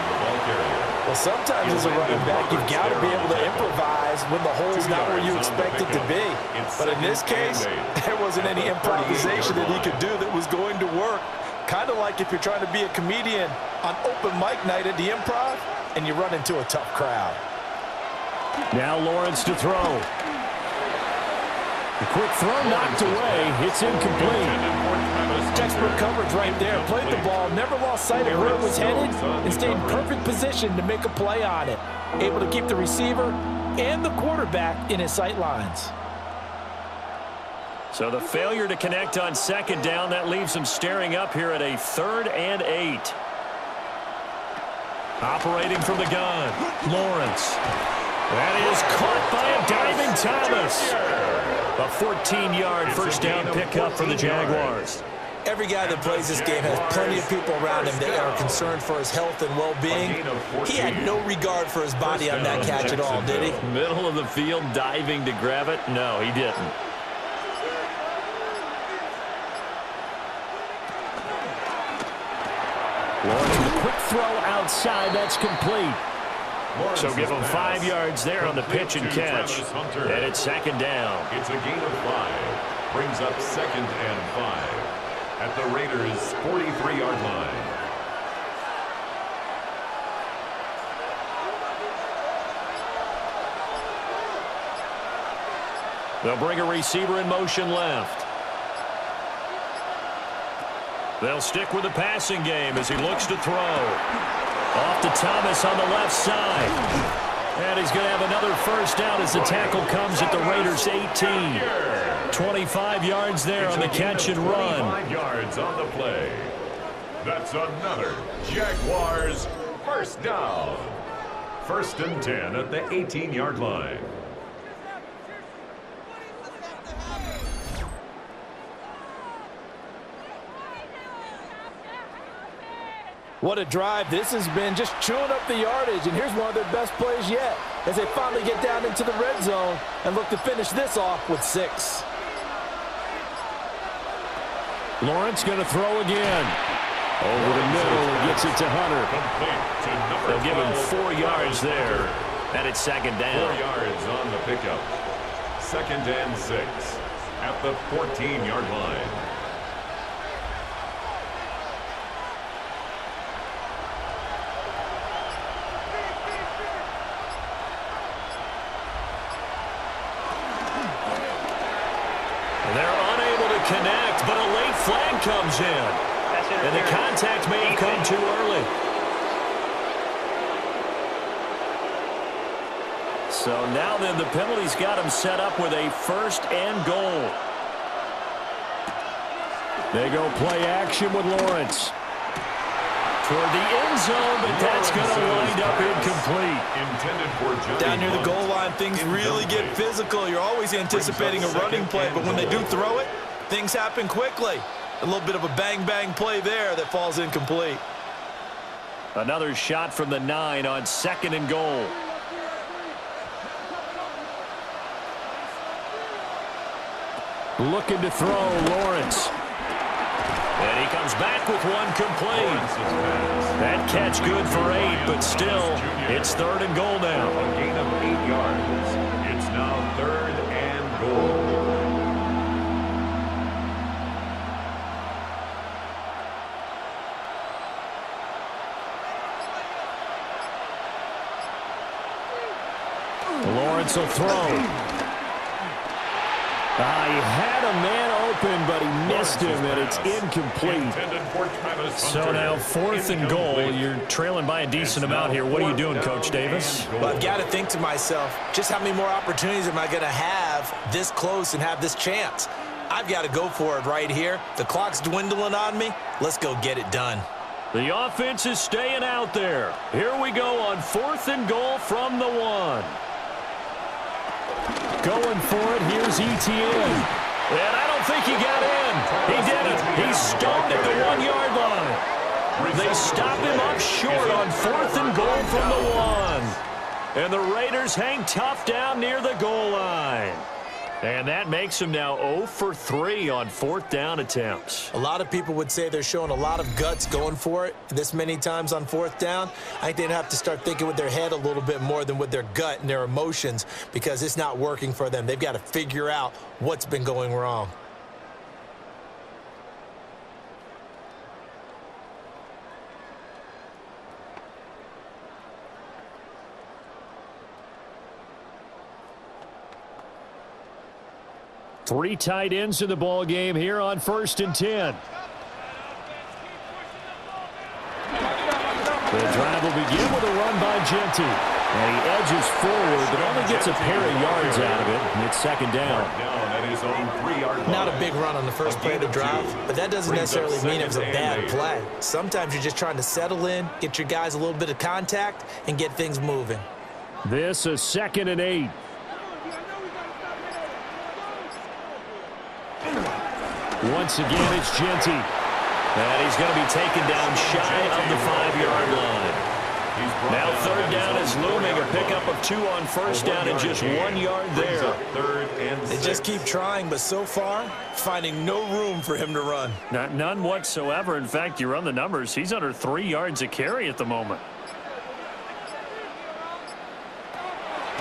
Well, sometimes as a running back, you've got to be able to improvise when the hole's not where you expect it to be. But in this case, there wasn't any improvisation that he could do that was going to work. Kind of like if you're trying to be a comedian on open mic night at the Improv and you run into a tough crowd. Now Lawrence to throw. The quick throw knocked away. It's incomplete. Textbook coverage right there. Played the ball, never lost sight of where it was headed, and stayed in perfect position to make a play on it. Able to keep the receiver and the quarterback in his sight lines. So the failure to connect on 2nd down, that leaves them staring up here at a 3rd and 8. Operating from the gun, Lawrence. That is caught by a diving Thomas. A 14-yard first down pickup for the Jaguars. Every guy that plays this game has plenty of people around him that are concerned for his health and well-being. He had no regard for his body on that catch at all, did he? Middle of the field diving to grab it? No, he didn't. Lawrence with a quick throw outside. That's complete. So give them 5 yards there on the pitch and catch. And it's 2nd down. It's a gain of 5. Brings up 2nd and 5 at the Raiders' 43-yard line. They'll bring a receiver in motion left. They'll stick with the passing game as he looks to throw. Off to Thomas on the left side. And he's going to have another first down as the tackle comes at the Raiders' 18. 25 yards there on the catch and run. 25 yards on the play. That's another Jaguars first down. 1st and 10 at the 18-yard line. What a drive this has been, just chewing up the yardage. And here's one of their best plays yet as they finally get down into the red zone and look to finish this off with 6. Lawrence going to throw again. Over the middle, he gets it to Hunter. They'll give him 4 yards there. And it's 2nd down. 4 yards on the pickup. 2nd and 6 at the 14-yard line. They're unable to connect, but a late flag comes in. And the contact may have come too early. So now then, the penalty's got him set up with a 1st and goal. They go play action with Lawrence. Toward the end zone, but that's going to wind up incomplete. Intended for Down near the goal line, things really get physical. You're always anticipating a running play, but when they do throw it, things happen quickly. A little bit of a bang-bang play there that falls incomplete. Another shot from the 9 on 2nd and goal. Looking to throw, Lawrence. And he comes back with one complete. That catch good for 8, but still, it's 3rd and goal now. A gain of 8 yards. It's now 3rd and goal. Lawrence will throw. He had a man open, but he missed him, and it's incomplete. So now 4th and goal. You're trailing by a decent amount here. What are you doing, Coach Davis? Well, I've got to think to myself, just how many more opportunities am I going to have this close and have this chance? I've got to go for it right here. The clock's dwindling on me. Let's go get it done. The offense is staying out there. Here we go on 4th and goal from the 1. Going for it, here's Etienne. And I don't think he got in. He didn't. He stopped at the 1-yard line. They stop him up short on 4th and goal from the 1. And the Raiders hang tough down near the goal line. And that makes them now 0 for 3 on 4th down attempts. A lot of people would say they're showing a lot of guts going for it this many times on 4th down. I think they'd have to start thinking with their head a little bit more than with their gut and their emotions because it's not working for them. They've got to figure out what's been going wrong. Three tight ends in the ball game here on 1st and 10. The drive will begin with a run by Genty. And he edges forward, but only gets a pair of yards out of it. And it's 2nd down. Not a big run on the first play of the drive, but that doesn't necessarily mean it was a bad play. Sometimes you're just trying to settle in, get your guys a little bit of contact, and get things moving. This is 2nd and 8. Once again, it's Genty. And he's going to be taken down shy of the 5-yard line. Now 3rd down is looming. A pickup of 2 on 1st down and just 1 yard there. They just keep trying, but so far, finding no room for him to run. None whatsoever. In fact, you run the numbers. He's under 3 yards a carry at the moment.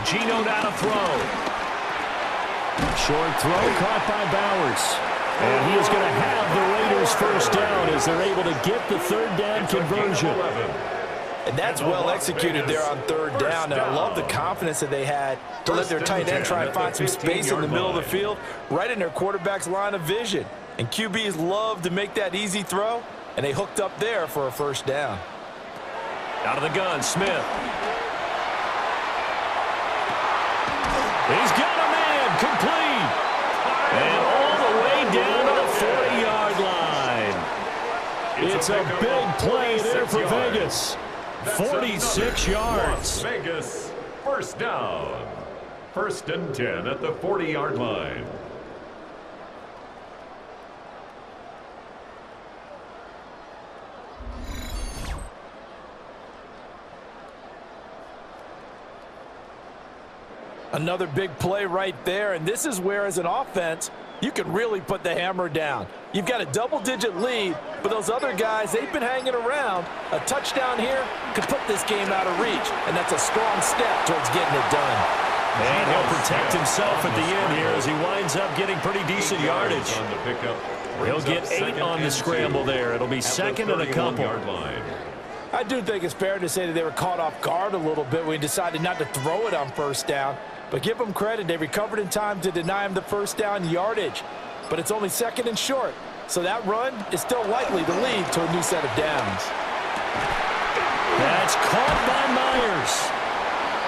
Geno now to throw. Short throw caught by Bowers. And he is going to have the Raiders first down as they're able to get the 3rd down conversion. And that's well executed there on 3rd down. And I love the confidence that they had to let their tight end try and find some space in the middle of the field, right in their quarterback's line of vision. And QBs love to make that easy throw, and they hooked up there for a 1st down. Out of the gun, Smith. He's got a man, complete. And That's a big play there for Vegas. 46 yards. Las Vegas, first down. 1st and 10 at the 40-yard line. Another big play right there, and this is where, as an offense, you can really put the hammer down. You've got a double-digit lead, but those other guys, they've been hanging around. A touchdown here could put this game out of reach, and that's a strong step towards getting it done. And he'll protect himself at the end here as he winds up getting pretty decent yardage. He'll get 8 on the scramble there. It'll be 2nd and a couple. I do think it's fair to say that they were caught off guard a little bit when we decided not to throw it on 1st down. But give them credit, they recovered in time to deny him the 1st down yardage. But it's only 2nd and short, so that run is still likely to lead to a new set of downs. That's caught by Myers.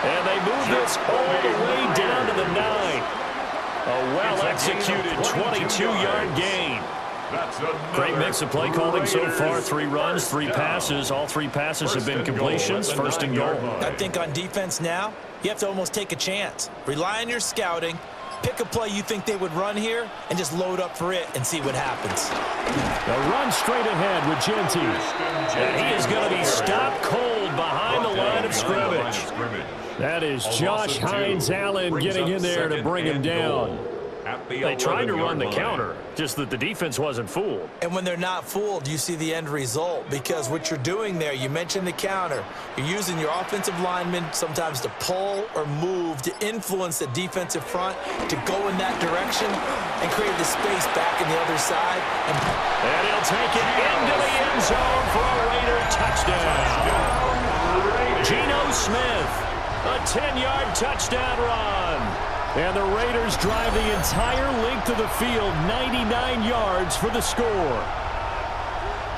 And they move this all the way down to the 9. A well-executed 22-yard gain. Great mix of play calling so far. 3 runs, 3 passes. All 3 passes have been completions. 1st and goal. I think on defense now, you have to almost take a chance. Rely on your scouting. Pick a play you think they would run here and just load up for it and see what happens. A run straight ahead with Genty. And he is going to be stopped cold behind the line of scrimmage. That is Josh Hines-Allen getting in there to bring him down. They tried to run the counter, just that the defense wasn't fooled. And when they're not fooled, you see the end result, because what you're doing there, you mentioned the counter. You're using your offensive linemen sometimes to pull or move to influence the defensive front to go in that direction and create the space back in the other side. And he'll take it into the end zone for a Raider touchdown. Geno Smith, a 10-yard touchdown run. And the Raiders drive the entire length of the field, 99 yards for the score.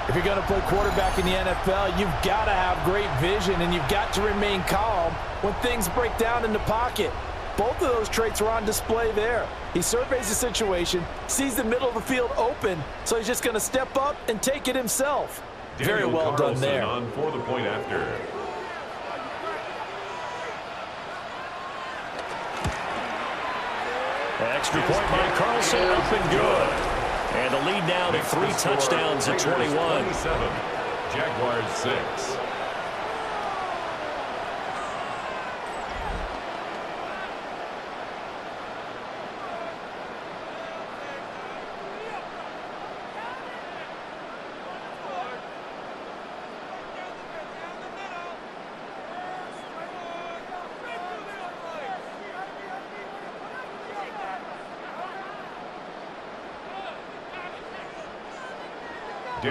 If you're going to play quarterback in the NFL, you've got to have great vision, and you've got to remain calm when things break down in the pocket. Both of those traits are on display there. He surveys the situation, sees the middle of the field open, so he's just going to step up and take it himself. Very well done there. On for the point after. Extra point by Carlson, up and good. And the lead now to 3 touchdowns at 21. Jaguars 6.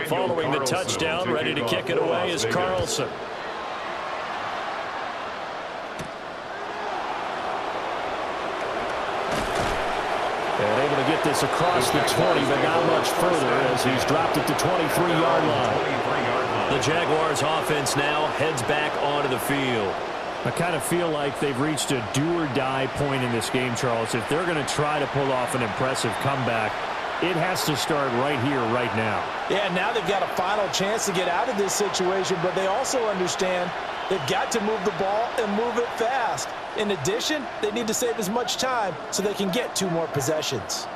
Following the touchdown, ready to kick it away is Carlson. And able to get this across the 20, but not much further as he's dropped it to 23-yard line. The Jaguars offense now heads back onto the field. I kind of feel like they've reached a do-or-die point in this game, Charles. If they're going to try to pull off an impressive comeback, it has to start right here, right now. Yeah, now they've got a final chance to get out of this situation, but they also understand they've got to move the ball and move it fast. In addition, they need to save as much time so they can get 2 more possessions.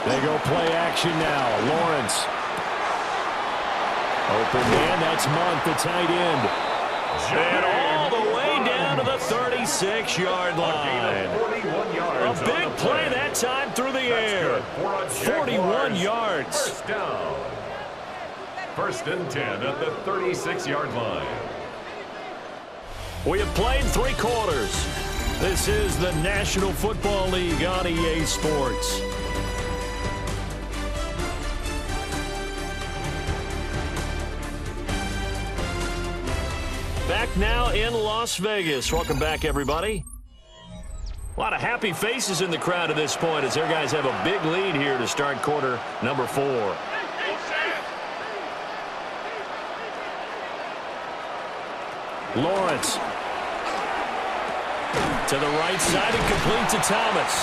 They go play action now. Lawrence. Open man, that's Month, the tight end. And all the way down to the 36-yard line. A big play that time through the air. 41 yards. First down. 1st and 10 at the 36-yard line. We have played 3 quarters. This is the National Football League on EA Sports. Back now in Las Vegas. Welcome back, everybody. A lot of happy faces in the crowd at this point as their guys have a big lead here to start quarter number 4. Lawrence. To the right side and complete to Thomas.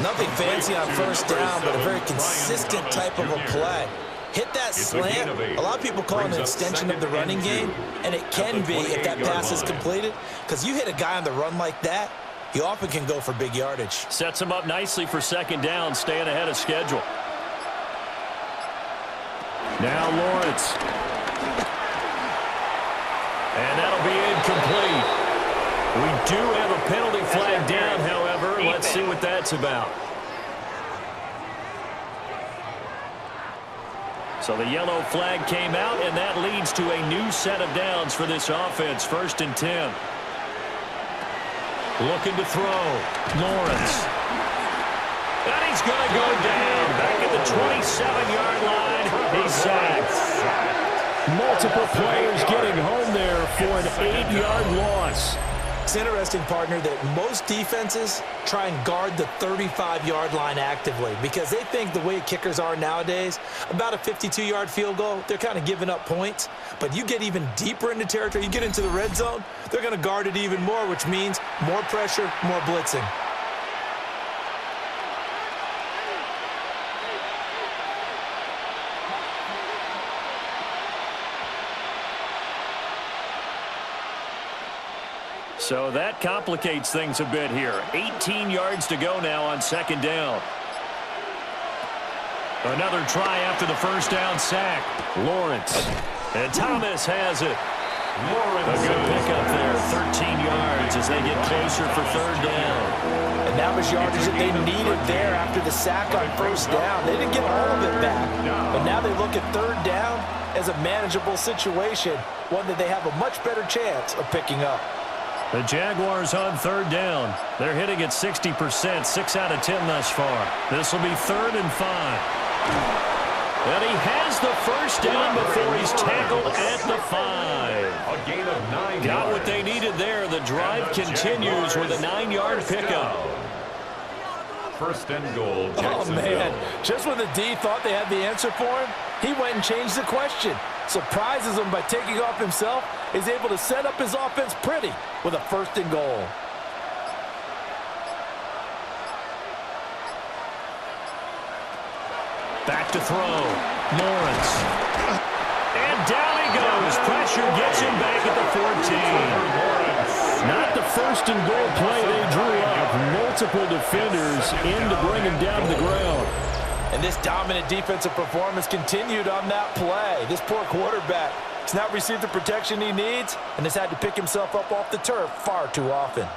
Nothing fancy on first down, but a very consistent type of a play. Hit that slant. A lot of people call it an extension of the running game, and it can be if that pass is completed, because you hit a guy on the run like that, he often can go for big yardage. Sets him up nicely for second down, staying ahead of schedule. Now Lawrence. And that'll be incomplete. We do have a penalty flag down, however. Let's see what that's about. So the yellow flag came out, and that leads to a new set of downs for this offense. 1st and 10. Looking to throw. Lawrence. And he's going to go down. Back at the 27-yard line. He's sacked. Multiple players getting home there for an 8-yard loss. It's interesting, partner, that most defenses try and guard the 35-yard line actively because they think the way kickers are nowadays, about a 52-yard field goal, they're kind of giving up points. But you get even deeper into territory, you get into the red zone, they're going to guard it even more, which means more pressure, more blitzing. So that complicates things a bit here. 18 yards to go now on second down. Another try after the first down sack. Lawrence. And Thomas has it. A good pickup there. 13 yards as they get closer for third down. And that was yardage that they needed there after the sack on first down. They didn't get all of it back. But now they look at third down as a manageable situation, one that they have a much better chance of picking up. The Jaguars on third down. They're hitting at 60%, 6 out of 10 thus far. This will be 3rd and 5. And he has the first down before he's tackled at the 5. A gain of 9 Got yards. what they needed there. The drive continues with a 9-yard pickup. 1st and goal, Oh, Jacksonville. man. Just when the D thought they had the answer for him, he went and changed the question. Surprises him by taking off himself. Is able to set up his offense pretty with a 1st and goal. Back to throw. Lawrence. And down he goes. Pressure gets him back at the 14. Not the 1st and goal play they drew up. Multiple defenders in to bring him down to the ground. And this dominant defensive performance continued on that play. This poor quarterback has not received the protection he needs and has had to pick himself up off the turf far too often.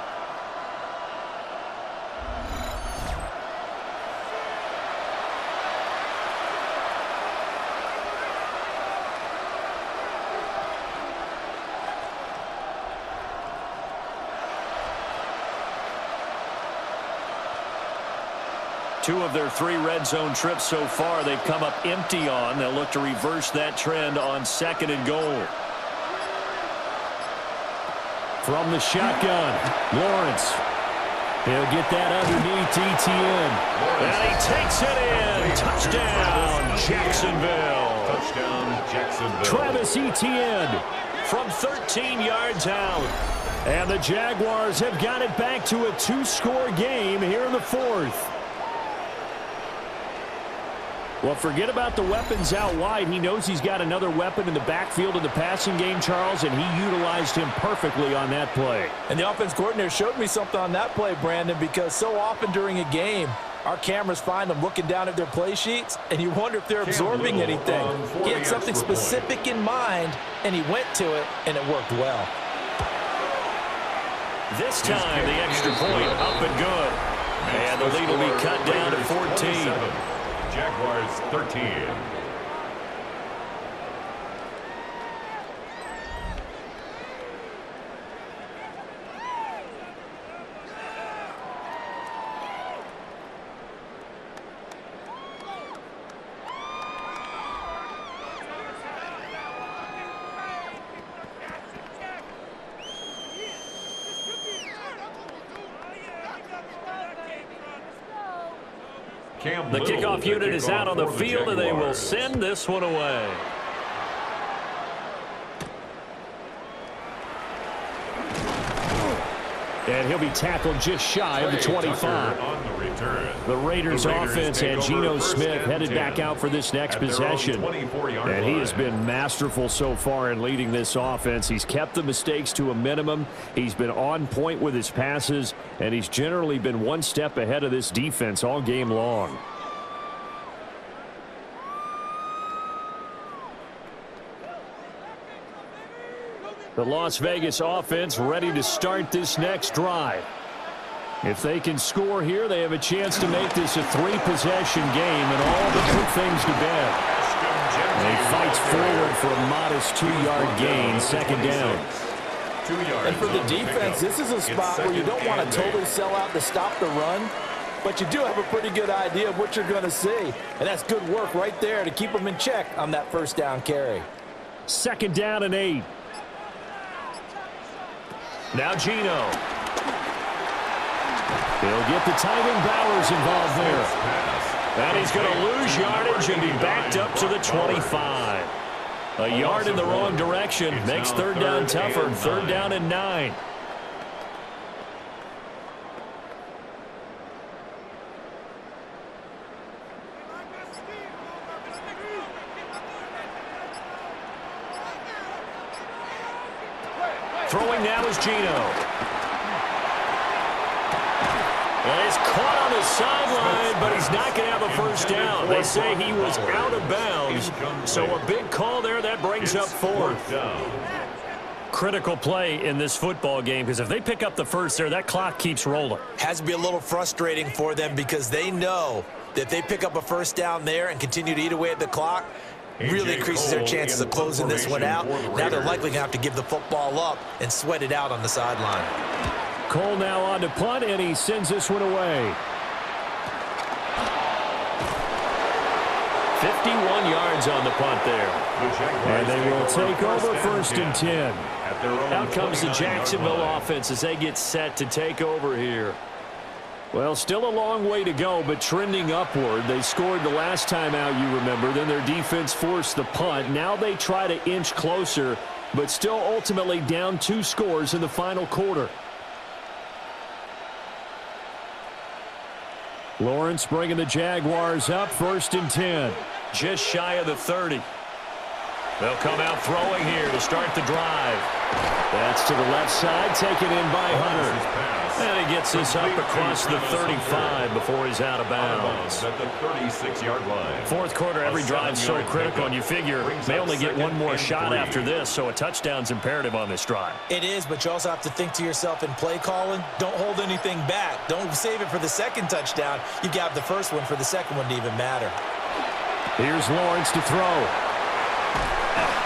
Two of their 3 red zone trips so far they've come up empty on. They'll look to reverse that trend on 2nd and goal. From the shotgun, Lawrence. He'll get that underneath Etienne. And he takes it in. Touchdown, Jacksonville. Touchdown, Jacksonville. Travis Etienne from 13 yards out. And the Jaguars have got it back to a 2-score game here in the 4th. Well, forget about the weapons out wide. He knows he's got another weapon in the backfield of the passing game, Charles, and he utilized him perfectly on that play. And the offense coordinator showed me something on that play, Brandon, because so often during a game, our cameras find them looking down at their play sheets, and you wonder if they're absorbing anything. He had something specific in mind, and he went to it, and it worked well. This time, the extra point up and good. And the lead will be cut down to 14. Jaguars 13. The kickoff unit is out on the field, and they will send this one away. And he'll be tackled just shy of the 25. The Raiders offense had Geno Smith headed back out for this next possession. And he has been masterful so far in leading this offense. He's kept the mistakes to a minimum. He's been on point with his passes. And he's generally been one step ahead of this defense all game long. The Las Vegas offense ready to start this next drive. If they can score here, they have a chance to make this a 3-possession game and all but put things to bed. And he fights forward for a modest 2-yard gain, second down. And for the defense, this is a spot where you don't want to totally sell out to stop the run, but you do have a pretty good idea of what you're going to see. And that's good work right there to keep them in check on that first down carry. Second down and 8. Now Geno. He'll get the tight end Bowers involved there. And he's going to lose yardage and be backed up to the 25. A yard in the wrong direction makes third down tougher. Third down and 9. Throwing now is Geno. And he's caught on the sideline, but he's not going to have a first down. They say he was out of bounds. So a big call there. That brings up fourth. Critical play in this football game, because if they pick up the first there, that clock keeps rolling. Has to be a little frustrating for them because they know that if they pick up a first down there and continue to eat away at the clock, really increases their chances of closing this one out. Now they're likely going to have to give the football up and sweat it out on the sideline. Cole now on to punt, and he sends this one away. 51 yards on the punt there. And they will take over first and 10. Out comes the Jacksonville offense as they get set to take over here. Well, still a long way to go, but trending upward. They scored the last time out, you remember. Then their defense forced the punt. Now they try to inch closer, but still ultimately down 2 scores in the final quarter. Lawrence bringing the Jaguars up, first and 10. Just shy of the 30. They'll come out throwing here to start the drive. That's to the left side, taken in by Hunter. And he gets this up across the 35 before he's out of bounds. At the 36-yard line. Fourth quarter, every drive's so critical, and you figure they only get one more shot after this, so a touchdown's imperative on this drive. It is, but you also have to think to yourself in play calling, don't hold anything back. Don't save it for the second touchdown. You got the first one for the second one to even matter. Here's Lawrence to throw.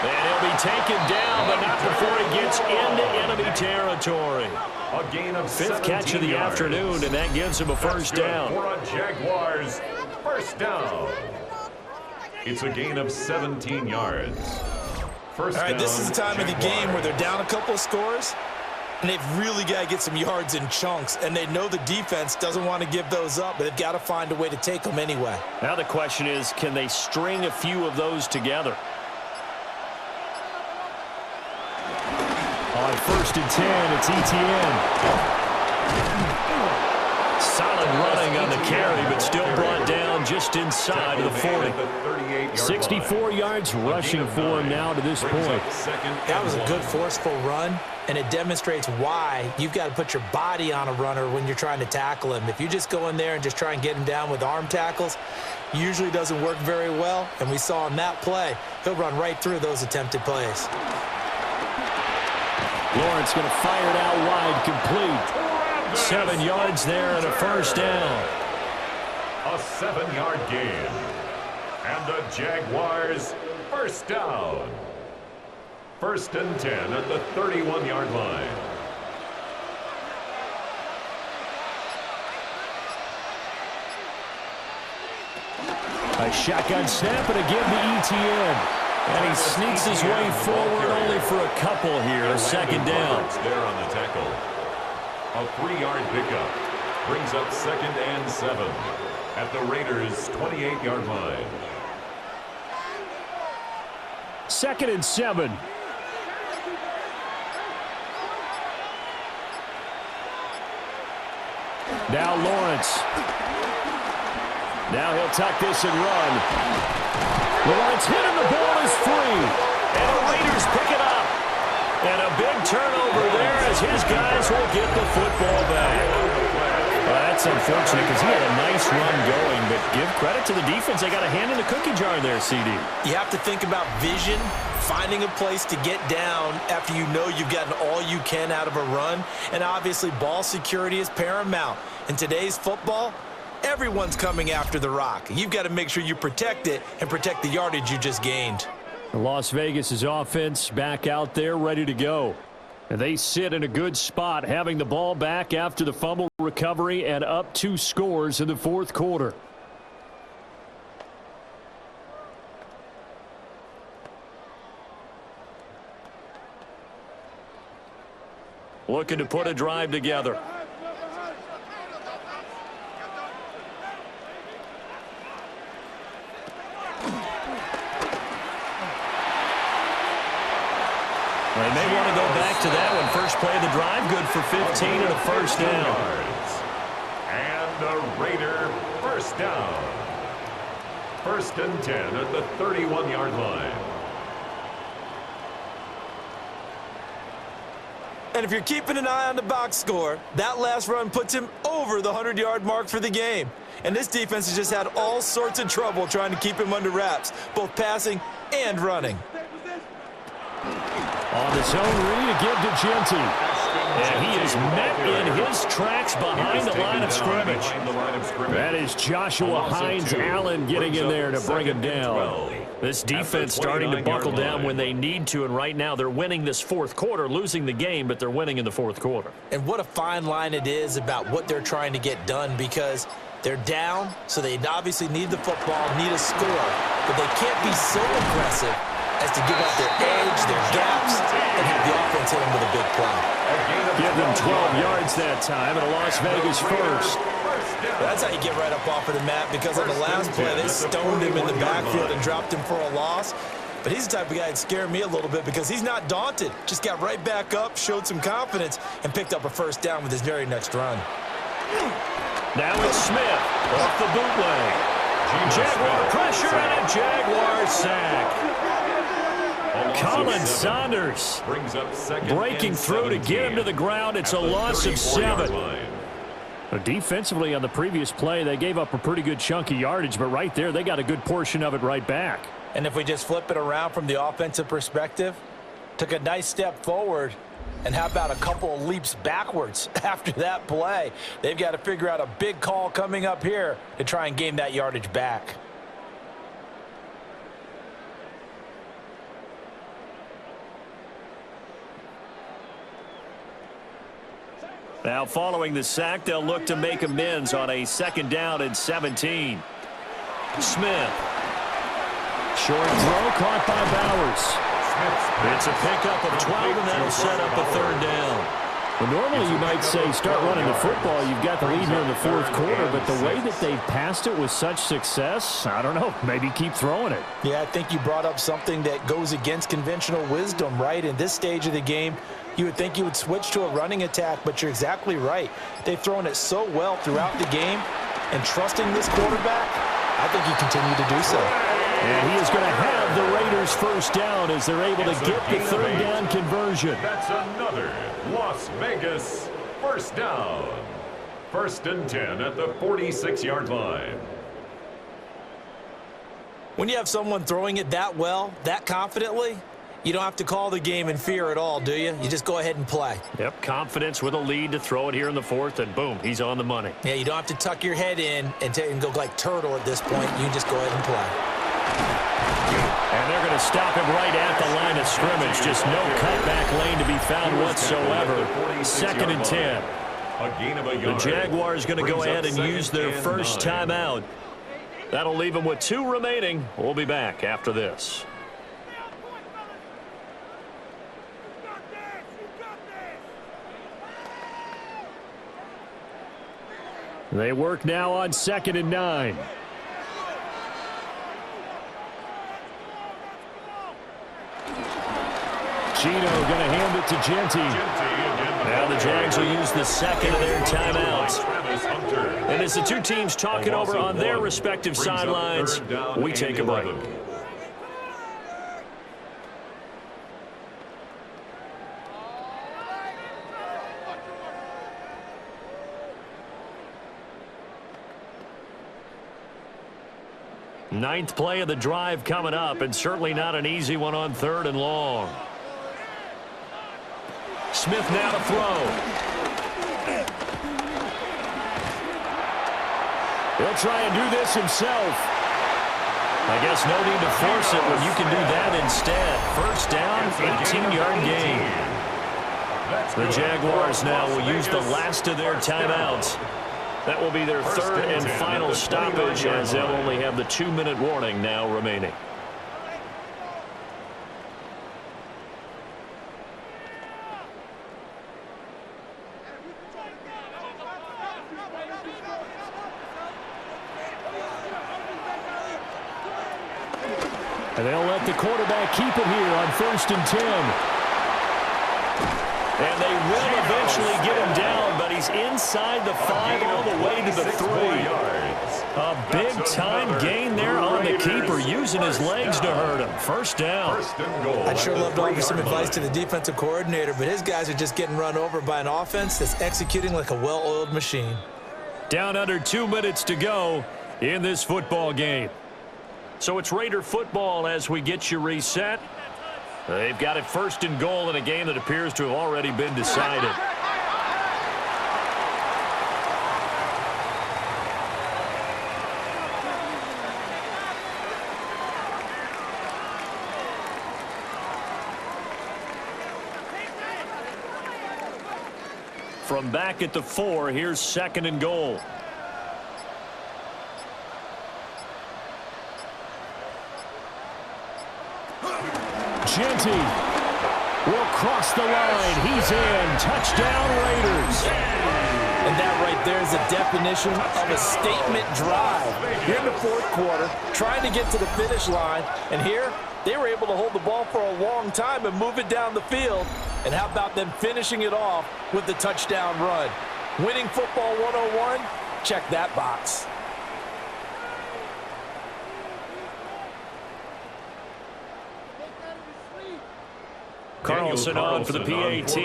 And he'll be taken down, but not before he gets into enemy territory. A gain of 5th catch of the afternoon, and that gives him a first down. For a Jaguars first down. It's a gain of 17 yards. First All right, this is the time Jaguars. of the game where they're down a couple of scores, and they've really got to get some yards in chunks, and they know the defense doesn't want to give those up, but they've got to find a way to take them anyway. Now the question is, can they string a few of those together? On first and 10, it's Etienne. Solid running on the carry, but still brought down just inside of the 40. 64 yards rushing for him now to this point. That was a good forceful run, and it demonstrates why you've got to put your body on a runner when you're trying to tackle him. If you just go in there and just try and get him down with arm tackles, usually doesn't work very well, and we saw in that play, he'll run right through those attempted plays. Lawrence going to fire it out wide, complete. 7 yards there and a first down. A 7-yard gain. And the Jaguars first down. First and 10 at the 31-yard line. A shotgun snap and a give to Etienne. And he sneaks his way forward only for a couple here. Second down. There on the tackle. A 3-yard pickup. Brings up second and 7 at the Raiders' 28-yard line. Second and 7. Now Lawrence. Now he'll tuck this and run. Lawrence hit and the ball is free. And the Raiders pick it up. And a big turnover there as his guys will get the football back. Well, that's unfortunate because he had a nice run going, but give credit to the defense. They got a hand in the cookie jar there, CD. You have to think about vision, finding a place to get down after you know you've gotten all you can out of a run, and obviously ball security is paramount. In today's football, everyone's coming after the rock. You've got to make sure you protect it and protect the yardage you just gained. Las Vegas's offense back out there ready to go. And they sit in a good spot, having the ball back after the fumble recovery and up 2 scores in the fourth quarter. Looking to put a drive together. They may want to go back to that one. First play of the drive, good for 15 and a first down. And a Raider first down. 1st and 10 at the 31-yard line. And if you're keeping an eye on the box score, that last run puts him over the 100-yard mark for the game. And this defense has just had all sorts of trouble trying to keep him under wraps, both passing and running. On the zone read to give to Genty. And he is met in his tracks behind the line of scrimmage. That is Joshua Hines Allen getting in there to bring him down. This defense starting to buckle down when they need to, and right now they're winning this fourth quarter, losing the game, but they're winning in the fourth quarter. And what a fine line it is about what they're trying to get done, because they're down, so they obviously need the football, need a score, but they can't be so aggressive as to give up their edge, their gaps, and have the offense hit them with a big play. Give them 12 yards that time, and a Las Vegas first. That's how you get right up off of the mat, because on the last play, they stoned him in the backfield and dropped him for a loss. But he's the type of guy that scared me a little bit because he's not daunted. Just got right back up, showed some confidence, and picked up a first down with his very next run. Now it's Smith off the bootleg. Jaguar pressure and a Jaguar sack. Colin Saunders breaking through to get him to the ground. It's a loss of 7. Defensively on the previous play, they gave up a pretty good chunk of yardage, but right there they got a good portion of it right back. And if we just flip it around from the offensive perspective, took a nice step forward, and how about a couple of leaps backwards after that play? They've got to figure out a big call coming up here to try and gain that yardage back. Now following the sack, they'll look to make amends on a 2nd down and 17. Smith. Short throw caught by Bowers. It's a pickup of 12, and that'll set up a 3rd down. Well, normally you might say start running the football. You've got the lead here in the fourth quarter, but the way that they've passed it with such success, I don't know, maybe keep throwing it. Yeah, I think you brought up something that goes against conventional wisdom, right? In this stage of the game, you would think you would switch to a running attack, but you're exactly right. They've thrown it so well throughout the game, and trusting this quarterback, I think you continue to do so. And he is going to have the Raiders first down as they're able to get the 3rd down conversion. That's another Las Vegas first down. 1st and 10 at the 46-yard line. When you have someone throwing it that well, that confidently, you don't have to call the game in fear at all, do you? You just go ahead and play. Yep, confidence with a lead to throw it here in the 4th, and boom, he's on the money. Yeah, you don't have to tuck your head in and go like turtle at this point. You just go ahead and play. And they're going to stop him right at the line of scrimmage. Just no cutback lane to be found whatsoever. 2nd and 10. The Jaguars going to go ahead and use their first timeout. That'll leave them with 2 remaining. We'll be back after this. They work now on 2nd and 9. Gino going to hand it to Genty. Now the Jags will use the second of their timeouts. And as the two teams talk it over on their respective sidelines, we take a break. Ninth play of the drive coming up, and certainly not an easy one on 3rd and long. Smith now to throw. He'll try and do this himself. I guess no need to force it when you can do that instead. First down, 18-yard gain. The Jaguars now will use the last of their timeouts. That will be their 3rd and final stoppage, as they'll only have the 2-minute warning now remaining. And they'll let the quarterback keep it here on 1st and 10. And they will eventually get him down, but he's inside the 5 all the way to the 3. A big-time gain there on the keeper, using his legs to hurt him. First down. I'd sure love to offer some advice to the defensive coordinator, but his guys are just getting run over by an offense that's executing like a well-oiled machine. Down under 2 minutes to go in this football game. So it's Raider football as we get you reset. They've got it 1st and goal in a game that appears to have already been decided. From back at the 4, here's 2nd and goal. Genty will cross the line. He's in. Touchdown, Raiders. And that right there is a definition of a statement drive. Here in the 4th quarter, trying to get to the finish line. And here, they were able to hold the ball for a long time and move it down the field. And how about them finishing it off with the touchdown run? Winning football 101? Check that box. Carlson on for the PAT.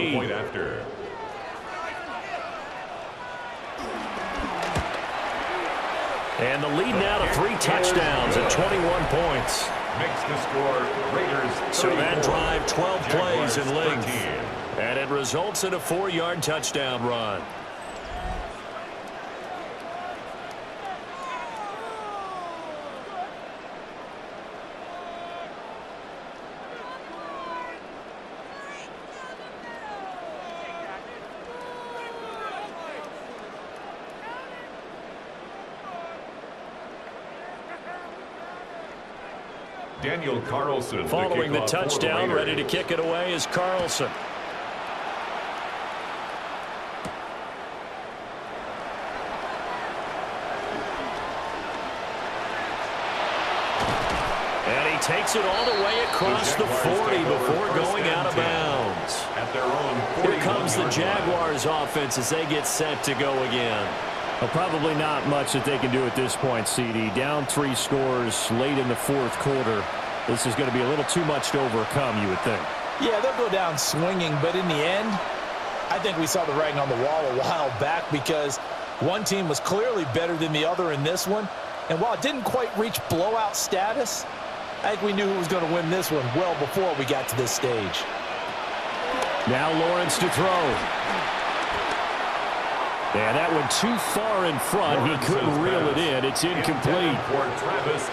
And the lead now to 3 touchdowns at 21 points. Makes the score Raiders. So that drive 12 plays in length. And it results in a 4-yard touchdown run. Daniel Carlson. Following the touchdown, ready to kick it away is Carlson. And he takes it all the way across the 40 before going out of bounds. Here comes the Jaguars offense as they get set to go again. Well, probably not much that they can do at this point, CD. Down 3 scores late in the 4th quarter. This is going to be a little too much to overcome, you would think. Yeah, they'll go down swinging, but in the end, I think we saw the writing on the wall a while back because one team was clearly better than the other in this one. And while it didn't quite reach blowout status, I think we knew who was going to win this one well before we got to this stage. Now Lawrence to throw. And that one too far in front. He couldn't reel it in. It's incomplete.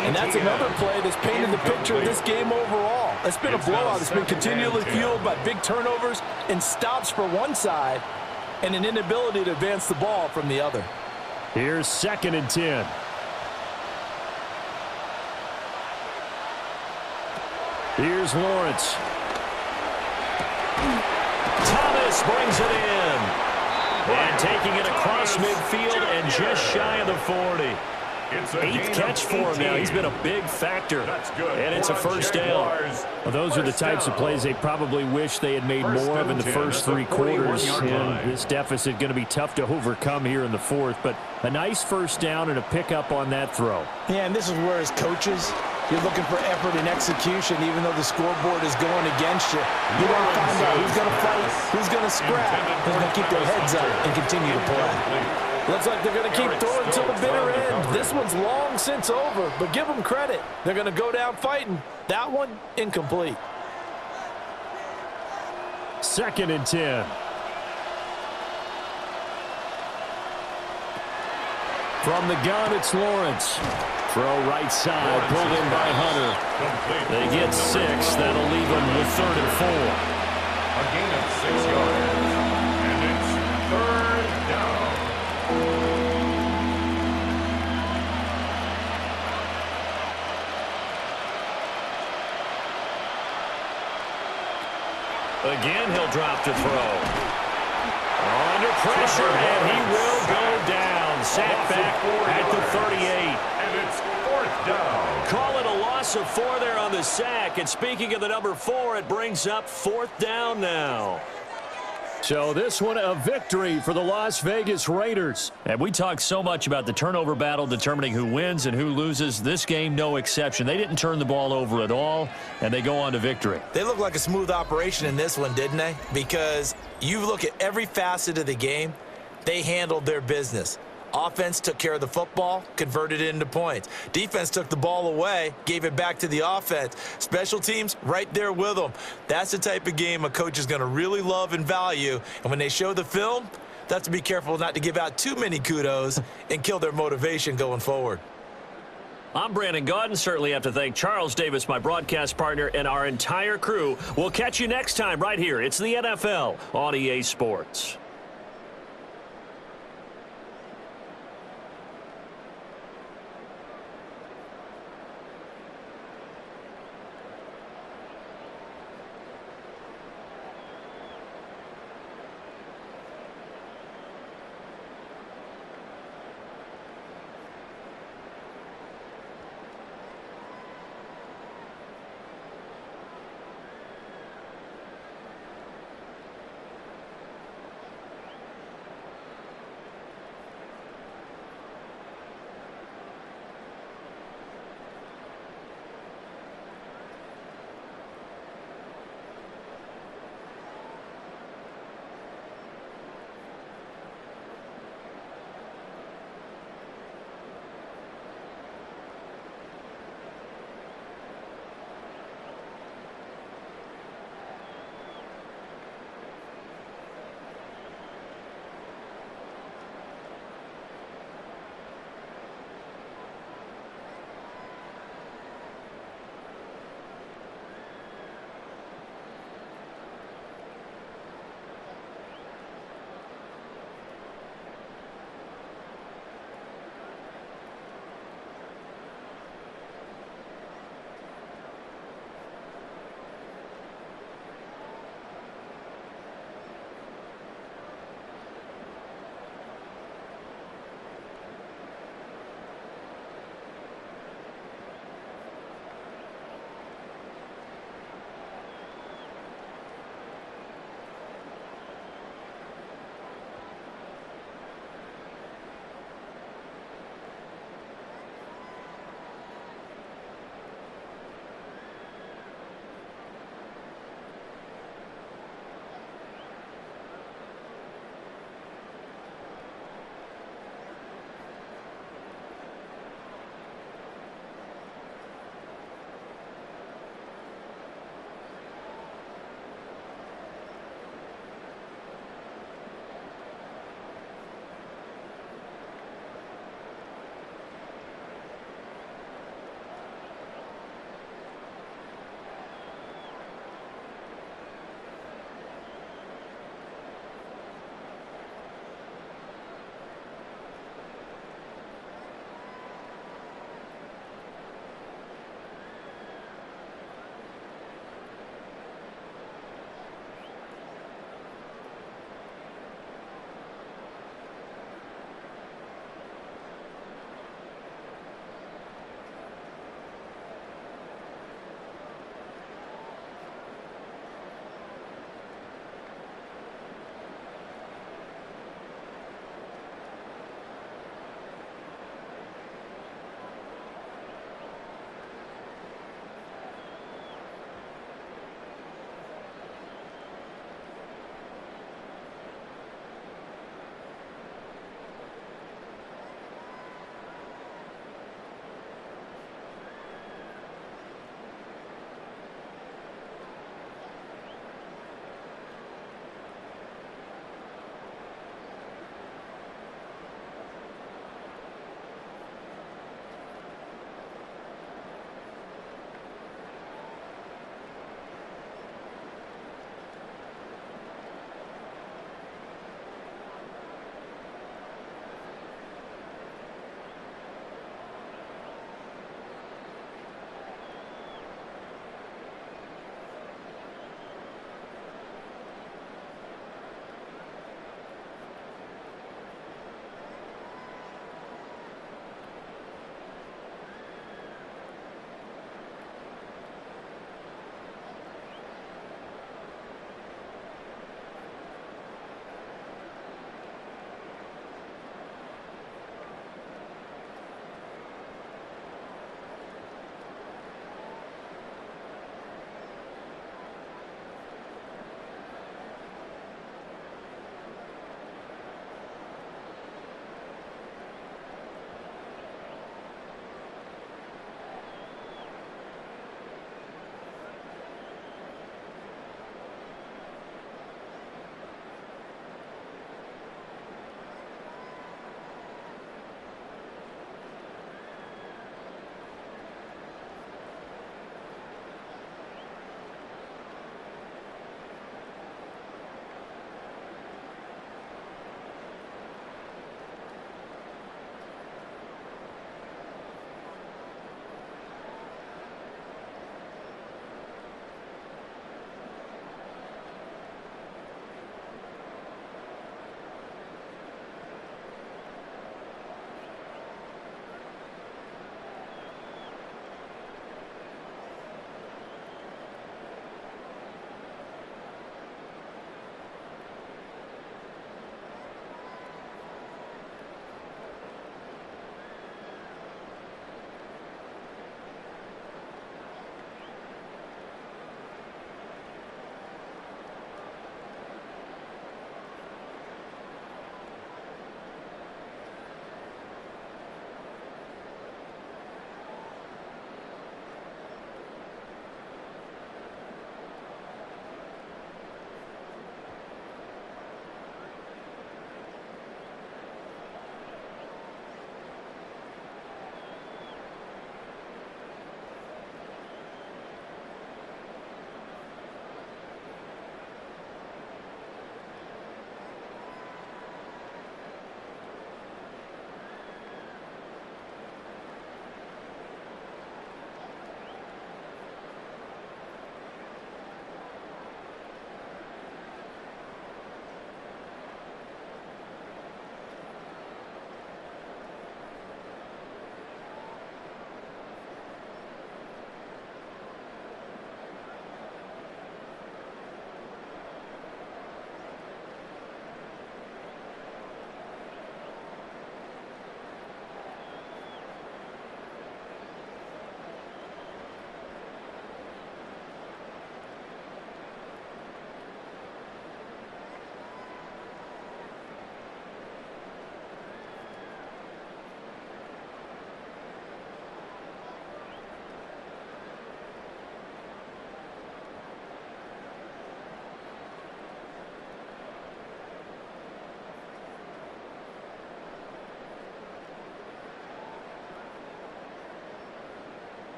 And that's another play that's painted the picture of this game overall. It's been a blowout. It's been continually fueled by big turnovers and stops for one side and an inability to advance the ball from the other. Here's 2nd and 10. Here's Lawrence. Thomas brings it in. And taking it across midfield and just shy of the 40. It's a 8th catch for him now. He's been a big factor. That's good. And it's a first down. Well, those are the types of plays they probably wish they had made more of in the first 3 quarters. And this deficit going to be tough to overcome here in the 4th. But a nice first down and a pickup on that throw. Yeah, and this is where as coaches, you're looking for effort and execution, even though the scoreboard is going against you. You want to find out who's going to fight, who's going to scrap, who's going to keep their heads up and continue to play. Looks like they're going to keep throwing until the bitter end. This one's long since over, but give them credit. They're going to go down fighting. That one, incomplete. 2nd and 10. From the gun, it's Lawrence. Throw right side, pulled in by Hunter. They get 6. That'll leave them with 3rd and 4. A gain of 6 yards. And it's 3rd down. Again, he'll drop to throw. Under pressure, and he will go down. Sacked back at the 38. And it's 4th down. Call it a loss of 4 there on the sack. And speaking of the number 4, it brings up 4th down now. So this one a victory for the Las Vegas Raiders. And we talked so much about the turnover battle determining who wins and who loses. This game, no exception. They didn't turn the ball over at all, and they go on to victory. They look like a smooth operation in this one, didn't they? Because you look at every facet of the game, they handled their business. Offense took care of the football, converted it into points. Defense took the ball away, gave it back to the offense. Special teams, right there with them. That's the type of game a coach is going to really love and value. And when they show the film, they have to be careful not to give out too many kudos and kill their motivation going forward. I'm Brandon Gaudin. Certainly have to thank Charles Davis, my broadcast partner, and our entire crew. We'll catch you next time right here. It's the NFL on EA Sports.